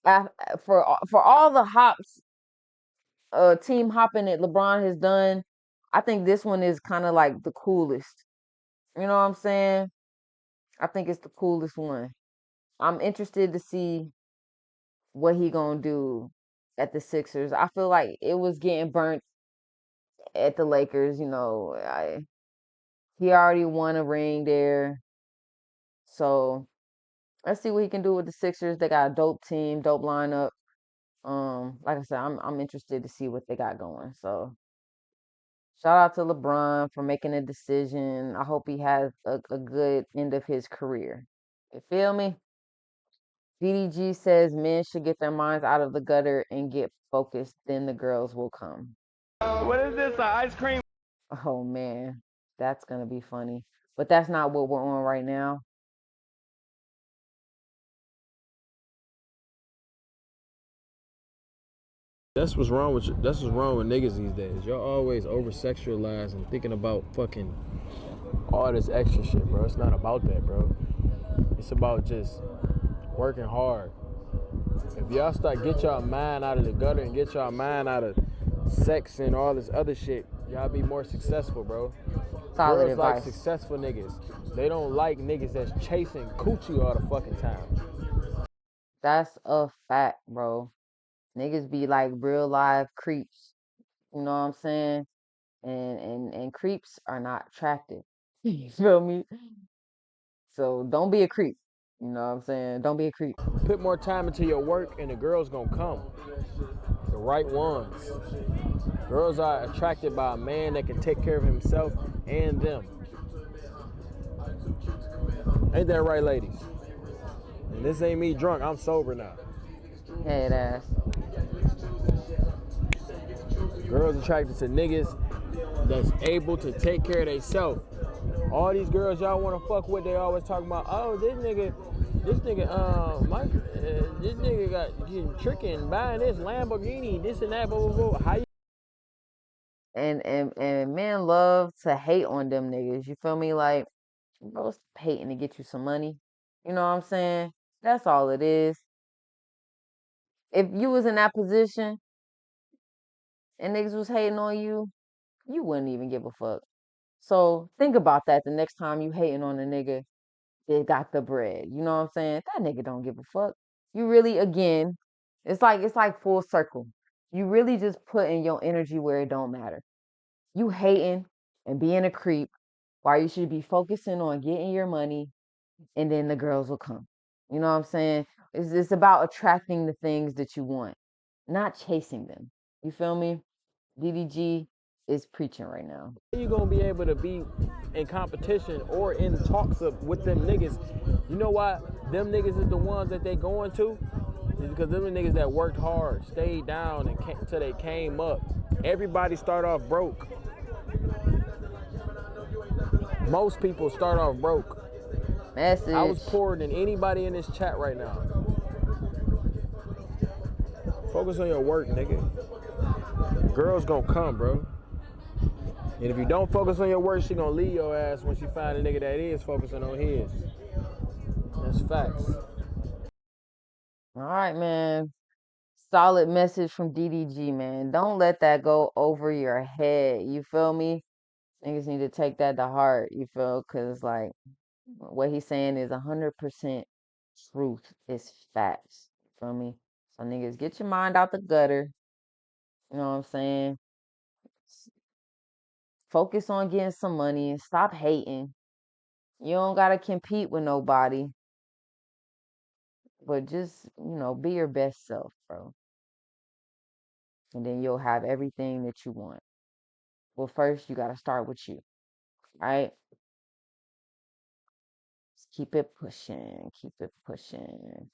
for all the hops, team hopping that LeBron has done, I think this one is kind of like the coolest. You know what I'm saying? I think it's the coolest one. I'm interested to see what he gonna do at the Sixers. I feel like it was getting burnt at the Lakers. He already won a ring there, so let's see what he can do with the Sixers. They got a dope team, dope lineup. Like I said, I'm interested to see what they got going. So shout out to LeBron for making a decision. I hope he has a good end of his career. You feel me? DDG says men should get their minds out of the gutter and get focused, then the girls will come. What is this? Ice cream? Oh man, that's gonna be funny. But that's not what we're on right now. That's what's wrong with that's what's wrong with niggas these days. Y'all always over sexualize and thinking about fucking all this extra shit, bro. It's not about that, bro. It's about just working hard. If y'all start get y'all mind out of the gutter and get y'all mind out of sex and all this other shit, y'all be more successful, bro. Solid Girls like advice. successful niggas. They don't like niggas that's chasing coochie all the fucking time. That's a fact, bro. Niggas be like real live creeps. You know what I'm saying? And creeps are not attractive. You feel me? So don't be a creep. You know what I'm saying? Don't be a creep. Put more time into your work and the girls gonna come. The right ones. Girls are attracted by a man that can take care of himself and them. Ain't that right, ladies? And this ain't me drunk, I'm sober now. Head ass. Girls attracted to niggas that's able to take care of themselves. All these girls y'all want to fuck with, they always talking about, oh, this nigga, this nigga got tricking, buying this Lamborghini, this and that, blah, blah, blah. How you? And men love to hate on them niggas. You feel me? Like, bro, hating to get you some money. You know what I'm saying? That's all it is. If you was in that position and niggas was hating on you, you wouldn't even give a fuck. So think about that the next time you hating on a nigga that got the bread. You know what I'm saying? That nigga don't give a fuck. You really, again, it's like full circle. You really just putting your energy where it don't matter. You hating and being a creep while you should be focusing on getting your money, and then the girls will come. You know what I'm saying? It's about attracting the things that you want, not chasing them. You feel me? DDG is preaching right now. You gonna be able to be in competition or in talks with them niggas? You know why them niggas is the ones that they going to? It's because them niggas that worked hard, stayed down and till they came up. Everybody start off broke. Most people start off broke. Message. I was poorer than anybody in this chat right now. Focus on your work, nigga. Girls gonna come, bro. And if you don't focus on your work, she gonna leave your ass when she find a nigga that is focusing on his. That's facts. All right, man. Solid message from DDG, man. Don't let that go over your head. You feel me? Niggas need to take that to heart. You feel? Cause like what he's saying is 100% truth. It's facts. You feel me? So niggas, get your mind out the gutter. You know what I'm saying? Focus on getting some money and stop hating. You don't gotta compete with nobody. But just, be your best self, bro. And then you'll have everything that you want. Well, first you gotta start with you. All right? Just keep it pushing. Keep it pushing.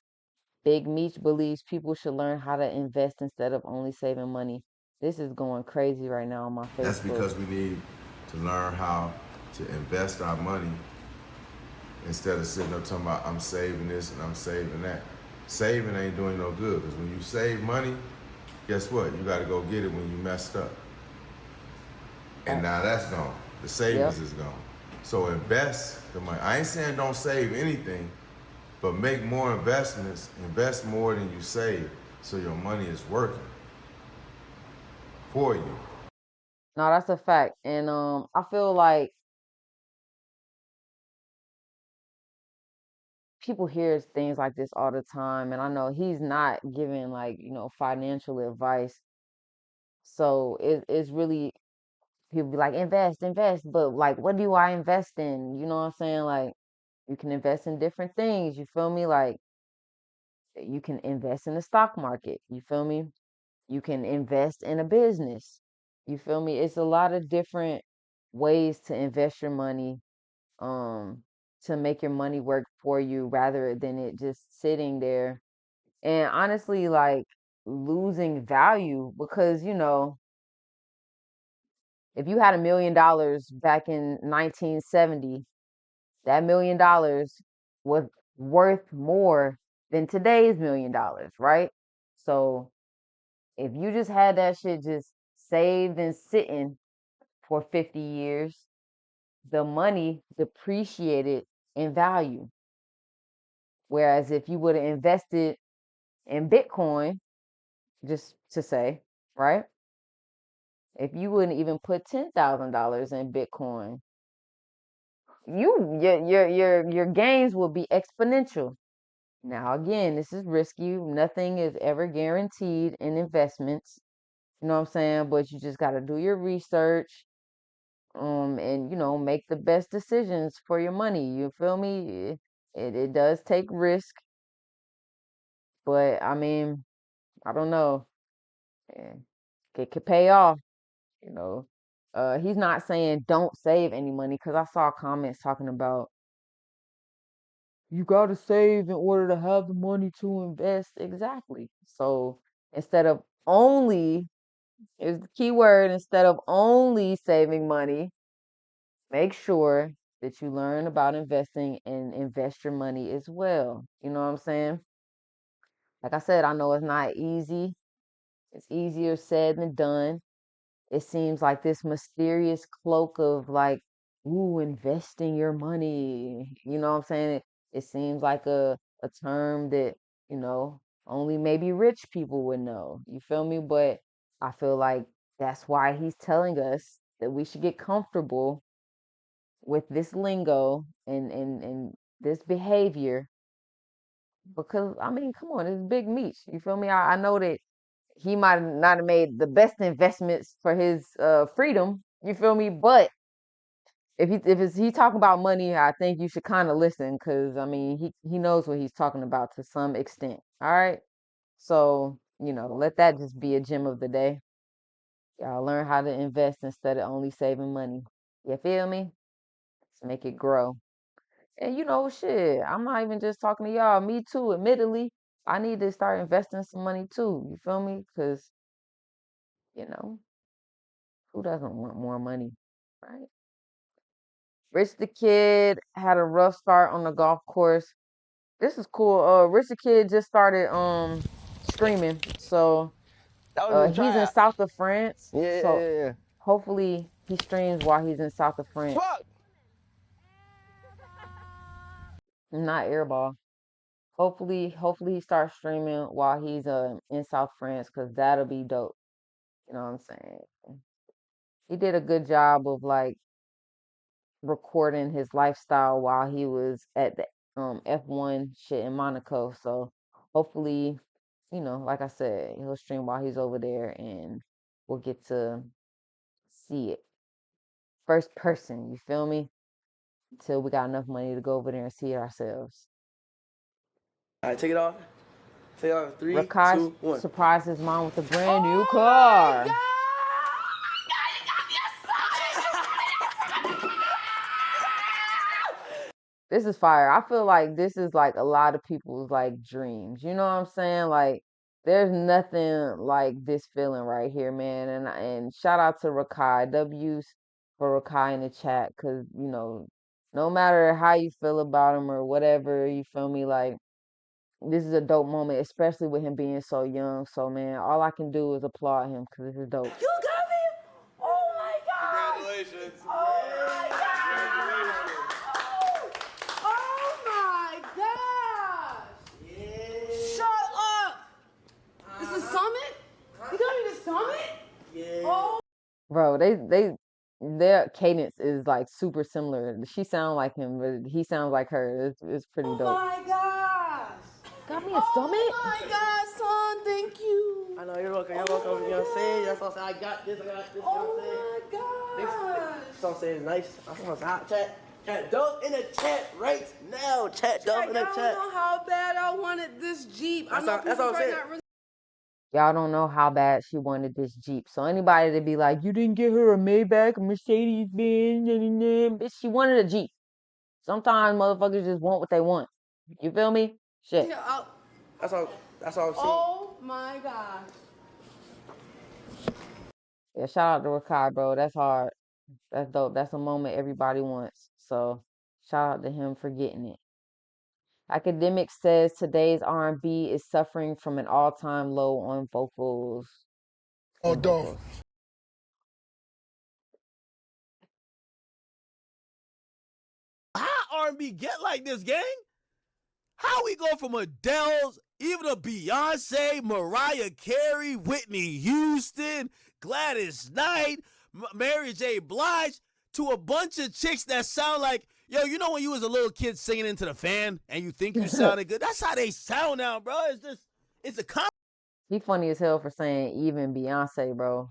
Big Meech believes people should learn how to invest instead of only saving money. This is going crazy right now on my Facebook. That's because we need to learn how to invest our money instead of sitting up talking about I'm saving this and I'm saving that. Saving ain't doing no good, because when you save money, guess what? You got to go get it when you messed up. And now that's gone. The savings is gone. So invest the money. I ain't saying don't save anything, but make more investments. Invest more than you save, so your money is working for you. No, that's a fact. And I feel like people hear things like this all the time, and I know he's not giving financial advice. So it's really, people be like, invest, but like, what do I invest in? You know what I'm saying? Like, you can invest in different things. You feel me? Like, You can invest in the stock market. You feel me? You can invest in a business. You feel me? It's a lot of different ways to invest your money, um, to make your money work for you rather than it just sitting there and honestly like losing value because, if you had $1 million back in 1970, that $1 million was worth more than today's $1 million, right? So if you just had that shit just saved and sitting for 50 years, the money depreciated in value. Whereas if you would have invested in Bitcoin, just to say, right? If you wouldn't even put $10,000 in Bitcoin, your gains will be exponential. Now again, this is risky. Nothing is ever guaranteed in investments. You know what I'm saying? But you just got to do your research, and make the best decisions for your money. You feel me? It does take risk, but I mean, I don't know. eh, It could pay off, you know. He's not saying don't save any money because I saw comments talking about you got to save in order to have the money to invest. Exactly. So instead of only, is the key word, instead of only saving money, make sure that you learn about investing and invest your money as well. You know what I'm saying? Like I said, I know it's not easy. It's easier said than done. It seems like this mysterious cloak of like, ooh, investing your money. You know what I'm saying? It seems like a term that, only maybe rich people would know. You feel me? But I feel like that's why he's telling us that we should get comfortable with this lingo and this behavior because I mean, come on, it's big meat. You feel me? I know that he might not have made the best investments for his freedom. You feel me? But if he talking about money, I think you should kind of listen because I mean he knows what he's talking about to some extent. All right, so let that just be a gem of the day. Y'all learn how to invest instead of only saving money. You feel me? Let's make it grow. And shit, I'm not even just talking to y'all. Me too. Admittedly, I need to start investing some money too. You feel me? Because you know who doesn't want more money, right? Rich the Kid had a rough start on the golf course. This is cool. Rich the Kid just started streaming. So That was his he's in tryout. south of France. So Yeah. hopefully he streams while he's in south of France. Fuck. Not airball. Hopefully he starts streaming while he's in South France because that'll be dope. You know what I'm saying? He did a good job of like recording his lifestyle while he was at the F1 shit in Monaco. So hopefully, like I said, he'll stream while he's over there and we'll get to see it first person. You feel me? Until we got enough money to go over there and see it ourselves. All right, take it off. Take it off. 3, Rakai 2, 1. surprised his mom with a brand new car. This is fire. I feel like this is like a lot of people's like dreams. You know what I'm saying? Like there's nothing like this feeling right here, man. And shout out to Rakai. W's for Rakai in the chat cuz no matter how you feel about him or whatever, you feel me, like this is a dope moment, especially with him being so young. So man, all I can do is applaud him cuz this is dope. You got me? Oh my God! Congratulations! Oh my God! Oh my gosh! Yeah. Shut up! This is Summit? You got me the Summit? Yeah. Oh. Bro, their cadence is like super similar. She sounds like him, but he sounds like her. It's pretty dope. Oh my gosh! Got me a Summit? Oh my God, son, thank you. I know, you're welcome. You're welcome. You know what I'm saying? That's what I'm saying. I got this. I got this. Oh my gosh! This song saying nice. I saw his hot chat. Chat, dump in the chat right now. Chat, dump in the Y'all chat. don't know how bad I wanted this Jeep. I know That's people all I'm probably saying. not really. Y'all don't know how bad she wanted this Jeep. So anybody to be like, you didn't get her a Maybach, a Mercedes Benz, bitch, she wanted a Jeep. Sometimes motherfuckers just want what they want. You feel me? Shit. Yeah, That's all I'm saying. oh my gosh. Yeah, shout out to Rakai, bro. That's hard. That's dope. That's a moment everybody wants. So shout out to him for getting it. Academic says today's R&B is suffering from an all-time low on vocals. Oh, On Dolph. vocals. How R&B get like this, gang? How we go from Adele's, even to Beyonce, Mariah Carey, Whitney Houston, Gladys Knight, Mary J. Blige, to a bunch of chicks that sound like, yo, you know when you was a little kid singing into the fan and you think you sounded good? That's how they sound now, bro. It's a He funny as hell for saying even Beyonce, bro.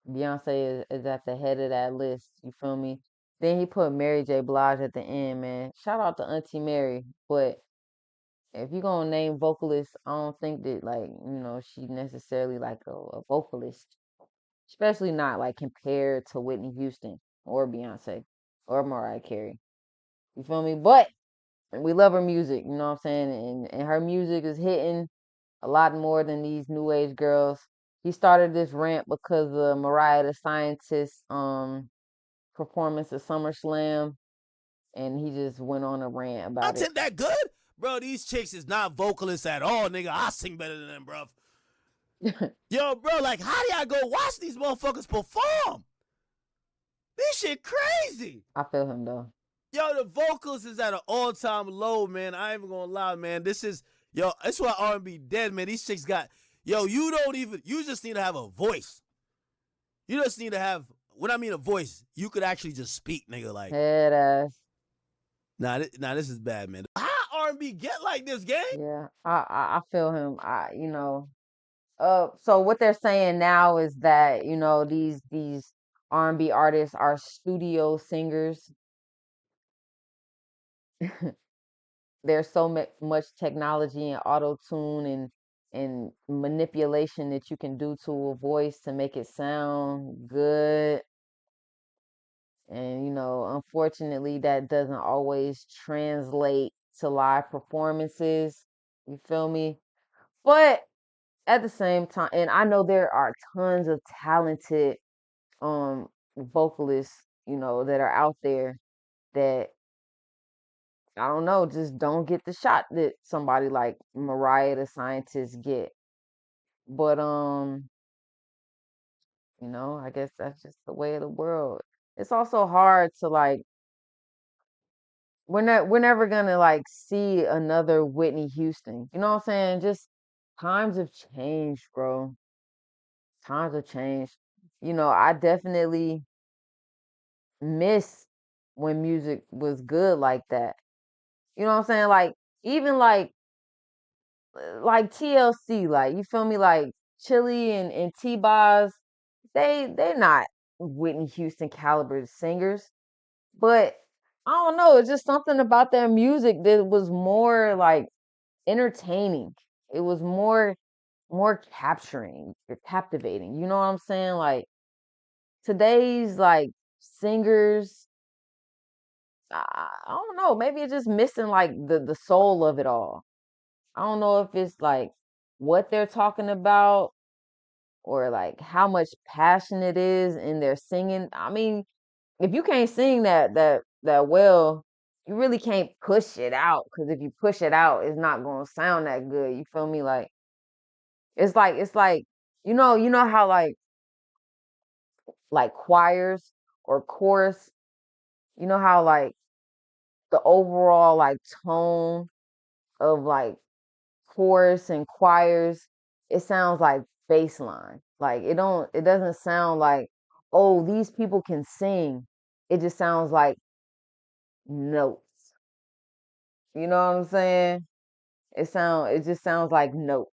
Beyonce is at the head of that list. You feel me? Then he put Mary J. Blige at the end, man. Shout out to Auntie Mary. But if you're gonna name vocalists, I don't think that like, she necessarily like a vocalist. Especially not like compared to Whitney Houston or Beyonce or Mariah Carey. You feel me? But we love her music, you know what I'm saying? And her music is hitting a lot more than these new age girls. He started this rant because of Mariah the Scientist performance at SummerSlam, and he just went on a rant about it. content that good? Bro, these chicks is not vocalists at all, nigga. I sing better than them, bro. Yo, bro, like, how do y'all go watch these motherfuckers perform? This shit crazy. I feel him though. Yo, the vocals is at an all-time low, man. I ain't even gonna lie, man. This is, yo, that's why R&B dead, man. These chicks got, yo, you just need to have a voice. You just need to have, when I mean a voice, you could actually just speak, nigga. Like, Head ass. Nah, this is bad, man. How R&B get like this, gang? Yeah, I feel him. So what they're saying now is that, these R&B artists are studio singers. There's so much technology and auto tune and manipulation that you can do to a voice to make it sound good. And unfortunately, that doesn't always translate to live performances. You feel me? But at the same time, and I know there are tons of talented vocalists, that are out there that I don't know, just don't get the shot that somebody like Mariah the Scientist get. But I guess that's just the way of the world. It's also hard to like we're never gonna like see another Whitney Houston. You know what I'm saying? Just times have changed, bro. Times have changed. I definitely miss when music was good like that. You know what I'm saying? Like even like TLC, like you feel me? Like Chili and T-Boz, they're not Whitney Houston caliber singers, but I don't know. It's just something about their music that was more like entertaining. It was more capturing, captivating. You know what I'm saying? Like today's like singers, I don't know. Maybe it's just missing like the soul of it all. I don't know if it's like what they're talking about or like how much passion it is in their singing. I mean, if you can't sing that well, you really can't push it out because if you push it out, it's not gonna sound that good. You feel me? Like it's like you know how like choirs or chorus, you know how like the overall like tone of like chorus and choirs, it sounds like bass line. Like it doesn't sound like, oh, these people can sing. It just sounds like notes. You know what I'm saying? It just sounds like notes,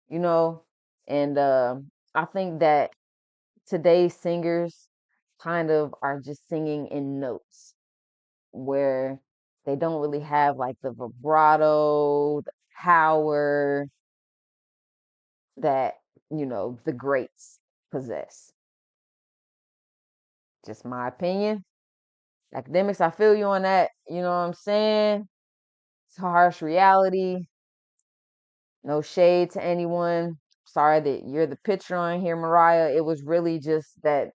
you know? And I think that today's singers kind of are just singing in notes. where they don't really have like the vibrato, the power that, the greats possess. Just my opinion. Academics, I feel you on that. You know what I'm saying? It's a harsh reality. No shade to anyone. Sorry that you're the picture on here, Mariah. It was really just that,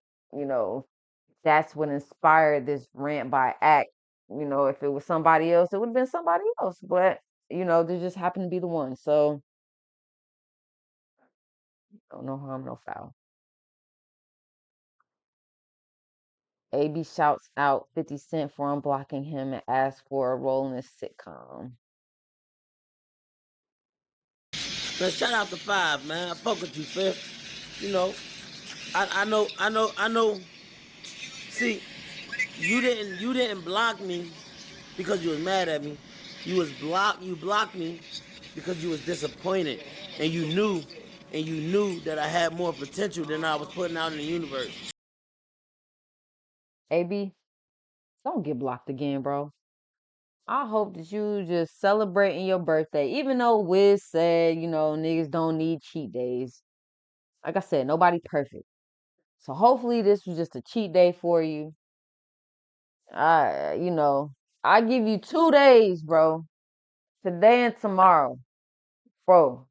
that's what inspired this rant by Act. If it was somebody else, it would have been somebody else. But, they just happened to be the one. So, no harm, no foul. AB shouts out 50 Cent for unblocking him and asks for a role in a sitcom. Man, shout out to 5, man. I fuck with you, Fifth. I know. See, you didn't block me because you was mad at me. You blocked me because you was disappointed. And you knew that I had more potential than I was putting out in the universe. AB, don't get blocked again, bro. I hope that you just celebrating your birthday. Even though Wiz said, niggas don't need cheat days. Like I said, nobody perfect. So hopefully this was just a cheat day for you. I give you 2 days, bro. Today and tomorrow. Bro,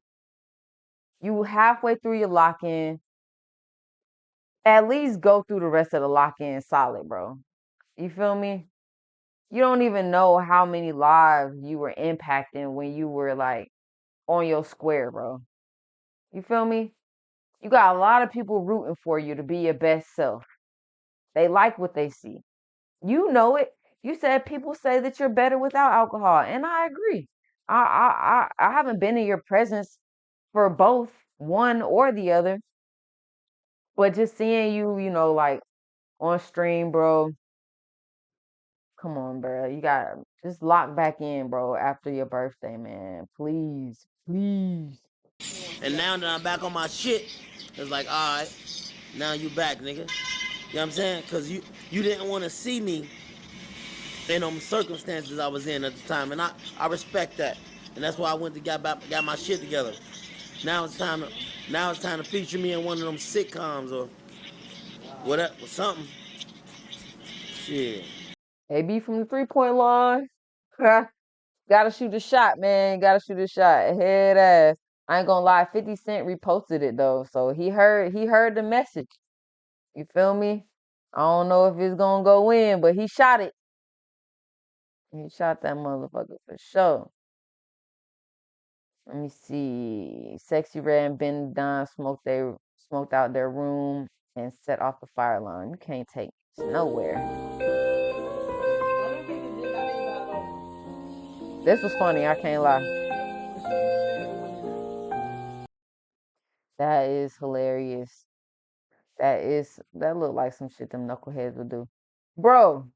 you halfway through your lock-in. At least go through the rest of the lock-in solid, bro. You feel me? You don't even know how many lives you were impacting when you were like on your square, bro. You feel me? You got a lot of people rooting for you to be your best self. They like what they see. You know it. You said people say that you're better without alcohol, and I agree. I haven't been in your presence for both one or the other, but just seeing you, like on stream, bro. Come on, bro. You got just lock back in, bro, after your birthday, man. Please, please. And now that I'm back on my shit, it's like, all right, now you back, nigga. You know what I'm saying? Because you didn't want to see me in them circumstances I was in at the time. And I respect that. And that's why I went to got my shit together. Now it's time to feature me in one of them sitcoms or whatever, something. Shit. AB from the 3-point line. Gotta shoot a shot, man. Gotta shoot a shot. Head ass. I ain't gonna lie, 50 Cent reposted it though. So he heard the message. You feel me? I don't know if it's gonna go in, but he shot it. He shot that motherfucker for sure. Let me see. Sexy Red and Ben Don smoked out their room and set off the fire alarm. You can't take this nowhere. This was funny, I can't lie. That is hilarious. That looked like some shit them knuckleheads would do. Bro,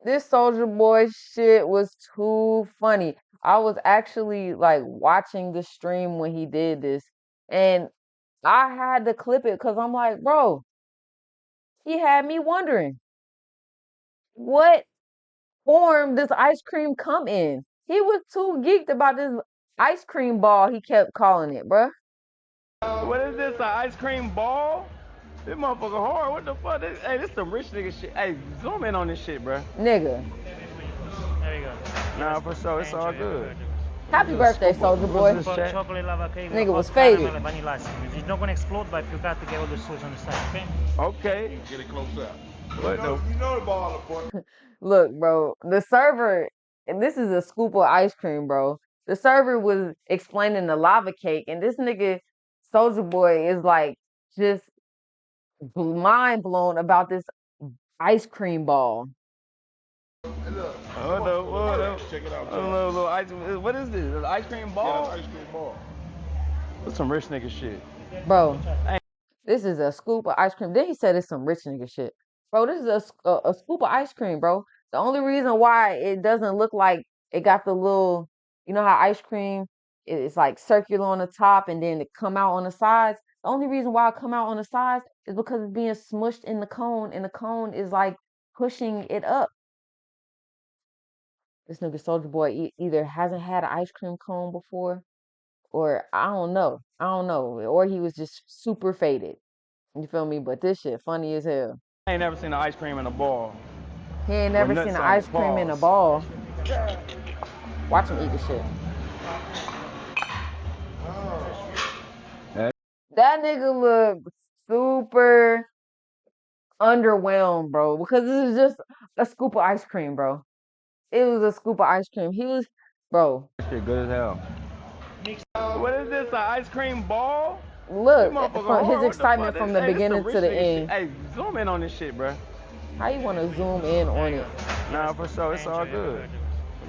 this Soldier Boy shit was too funny. I was actually like watching the stream when he did this, and I had to clip it because I'm like, bro, he had me wondering what form does ice cream come in? He was too geeked about this ice cream ball, he kept calling it, bruh. What is this, an ice cream ball? This motherfucker hard. What the fuck? This some rich nigga shit. Hey, zoom in on this shit, bro. Nigga. There you go. Nah, for sure. It's all good. Happy birthday, Soldier Boy. Chocolate lava cake. Nigga was faded. Vanilla ice cream. It's not gonna explode, but you got to get all the sauce on the side, okay? Okay. Get it close up. You know the ball, boy. Look, bro, the server, and this is a scoop of ice cream, bro. The server was explaining the lava cake, and this nigga, Soldier Boy, is like just mind blown about this ice cream ball. Hold up. Check it out. Little ice. What is this? An ice cream ball? Yeah, ice cream ball. That's some rich nigga shit. Bro, this is a scoop of ice cream. Then he said it's some rich nigga shit. Bro, this is a scoop of ice cream, bro. The only reason why it doesn't look like it got the little, you know how ice cream is like circular on the top and then it come out on the sides? The only reason why it come out on the sides is because it's being smushed in the cone and the cone is like pushing it up. This nigga Soldier Boy either hasn't had an ice cream cone before, or I don't know. I don't know. Or he was just super faded. You feel me? But this shit funny as hell. I ain't never seen an ice cream in a ball He ain't with never seen nuts an on ice it. cream in a Pause. ball. Watch him eat the shit. That nigga look super underwhelmed, bro, because this is just a scoop of ice cream, bro. It was a scoop of ice cream. He was, bro. That shit good as hell. What is this, an ice cream ball? This Look motherfucker from his hard. What the fuck? excitement from the Hey, this some beginning rich to the nigga shit. end. Hey, zoom in on this shit, bro. How you want to zoom in on it? Nah, for sure. It's all good.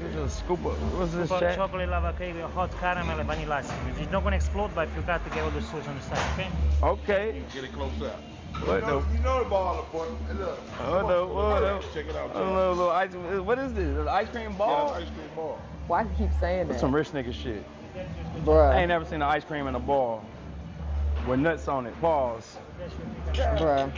It's just a scoop of, what's this, Scoop of chat? chocolate lava cake with hot caramel and vanilla ice cream. It's not gonna explode, but you got to get all the sauce on the side, okay? Okay. Get it close up. What the? You know the baller, boy. Hey, look. Check it out. Jack. Little ice, what is this? An ice cream ball? Yeah, ice cream ball. Why he keep saying That's that? some rich nigga shit. Bruh. I ain't never seen an ice cream in a ball with nuts on it. Pause. Bruh.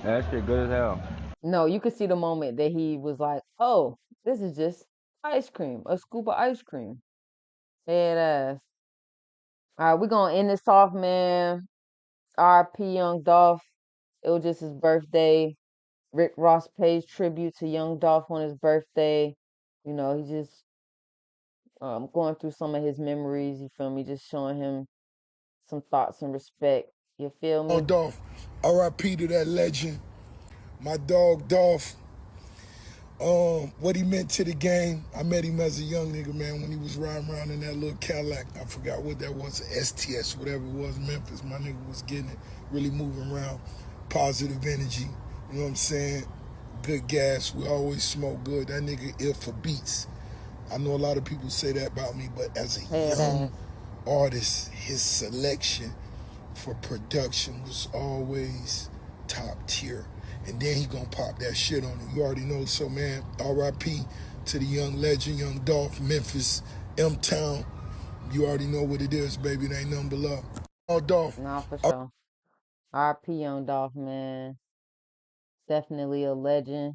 That shit good as hell. No, you could see the moment that he was like, oh, this is just ice cream, a scoop of ice cream. Head ass. All right, we're going to end this off, man. R.I.P. Young Dolph. It was just his birthday. Rick Ross pays tribute to Young Dolph on his birthday. You know, he just going through some of his memories, you feel me? Just showing him some thoughts and respect. You feel me? Oh, Dolph, R.I.P. to that legend. My dog, Dolph. What he meant to the game. I met him as a young nigga, man, when he was riding around in that little Cadillac. I forgot what that was, STS, whatever it was, Memphis. My nigga was getting it, really moving around. Positive energy, you know what I'm saying? Good gas, we always smoke good. That nigga ill for beats. I know a lot of people say that about me, but as a young artist, his selection for production was always top tier. And then he gonna pop that shit on it. You already know. So, man, R.I.P. to the young legend, Young Dolph, Memphis, M-Town. You already know what it is, baby. It ain't nothing but love. Oh, Dolph. Nah, for sure. R.I.P. Young Dolph, man. Definitely a legend.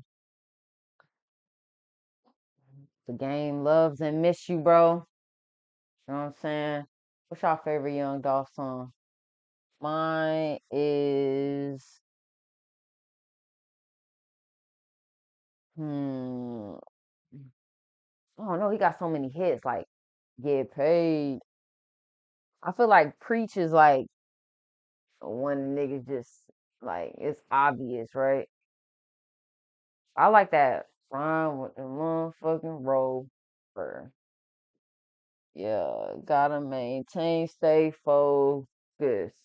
The game loves and miss you, bro. You know what I'm saying? What's your favorite Young Dolph song? Mine is I don't know, he got so many hits, like Get Paid. I feel like Preach is like one nigga just like it's obvious, right? I like that rhyme with the motherfucking rover. Yeah, gotta maintain, stay focused.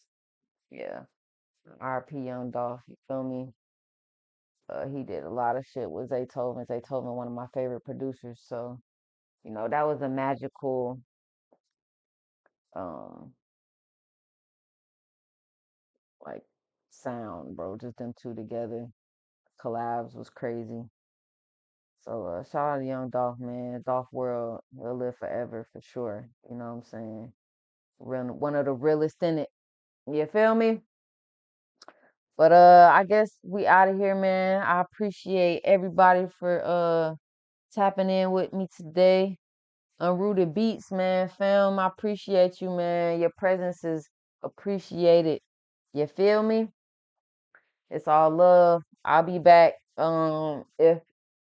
Yeah. R.P. Young Dolph, you feel me? He did a lot of shit with Zaytoven. Zaytoven, one of my favorite producers. So, you know, that was a magical um like sound, bro. Just them two together. Collabs was crazy. So shout out to Young Dolph, man. Dolph World will live forever for sure. You know what I'm saying? One of the realest in it. You feel me? But I guess we out of here, man. I appreciate everybody for tapping in with me today. Unrooted Beats, man. Fam, I appreciate you, man. Your presence is appreciated. You feel me? It's all love. I'll be back if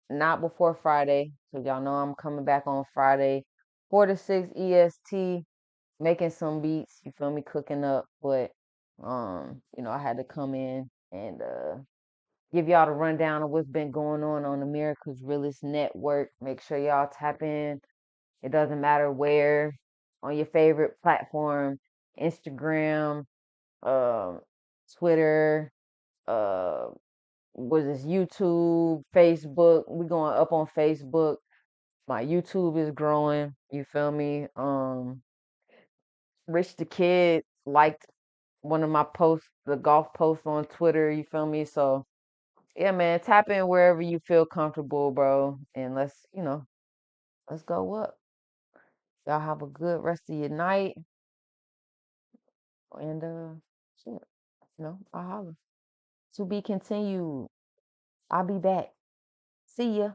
not before Friday. So y'all know I'm coming back on Friday, 4 to 6 EST, making some beats, you feel me, cooking up. But you know, I had to come in and give y'all the rundown of what's been going on America's Realest Network. Make sure y'all tap in. It doesn't matter where, on your favorite platform, Instagram, um, Twitter, uh, was this YouTube, Facebook. We going up on Facebook. My YouTube is growing. You feel me? Rich the Kid liked one of my posts, the golf post on Twitter. You feel me? So yeah, man, tap in wherever you feel comfortable, bro. And let's go up. Y'all have a good rest of your night. And shit, I'll holler. To be continued. I'll be back. See ya.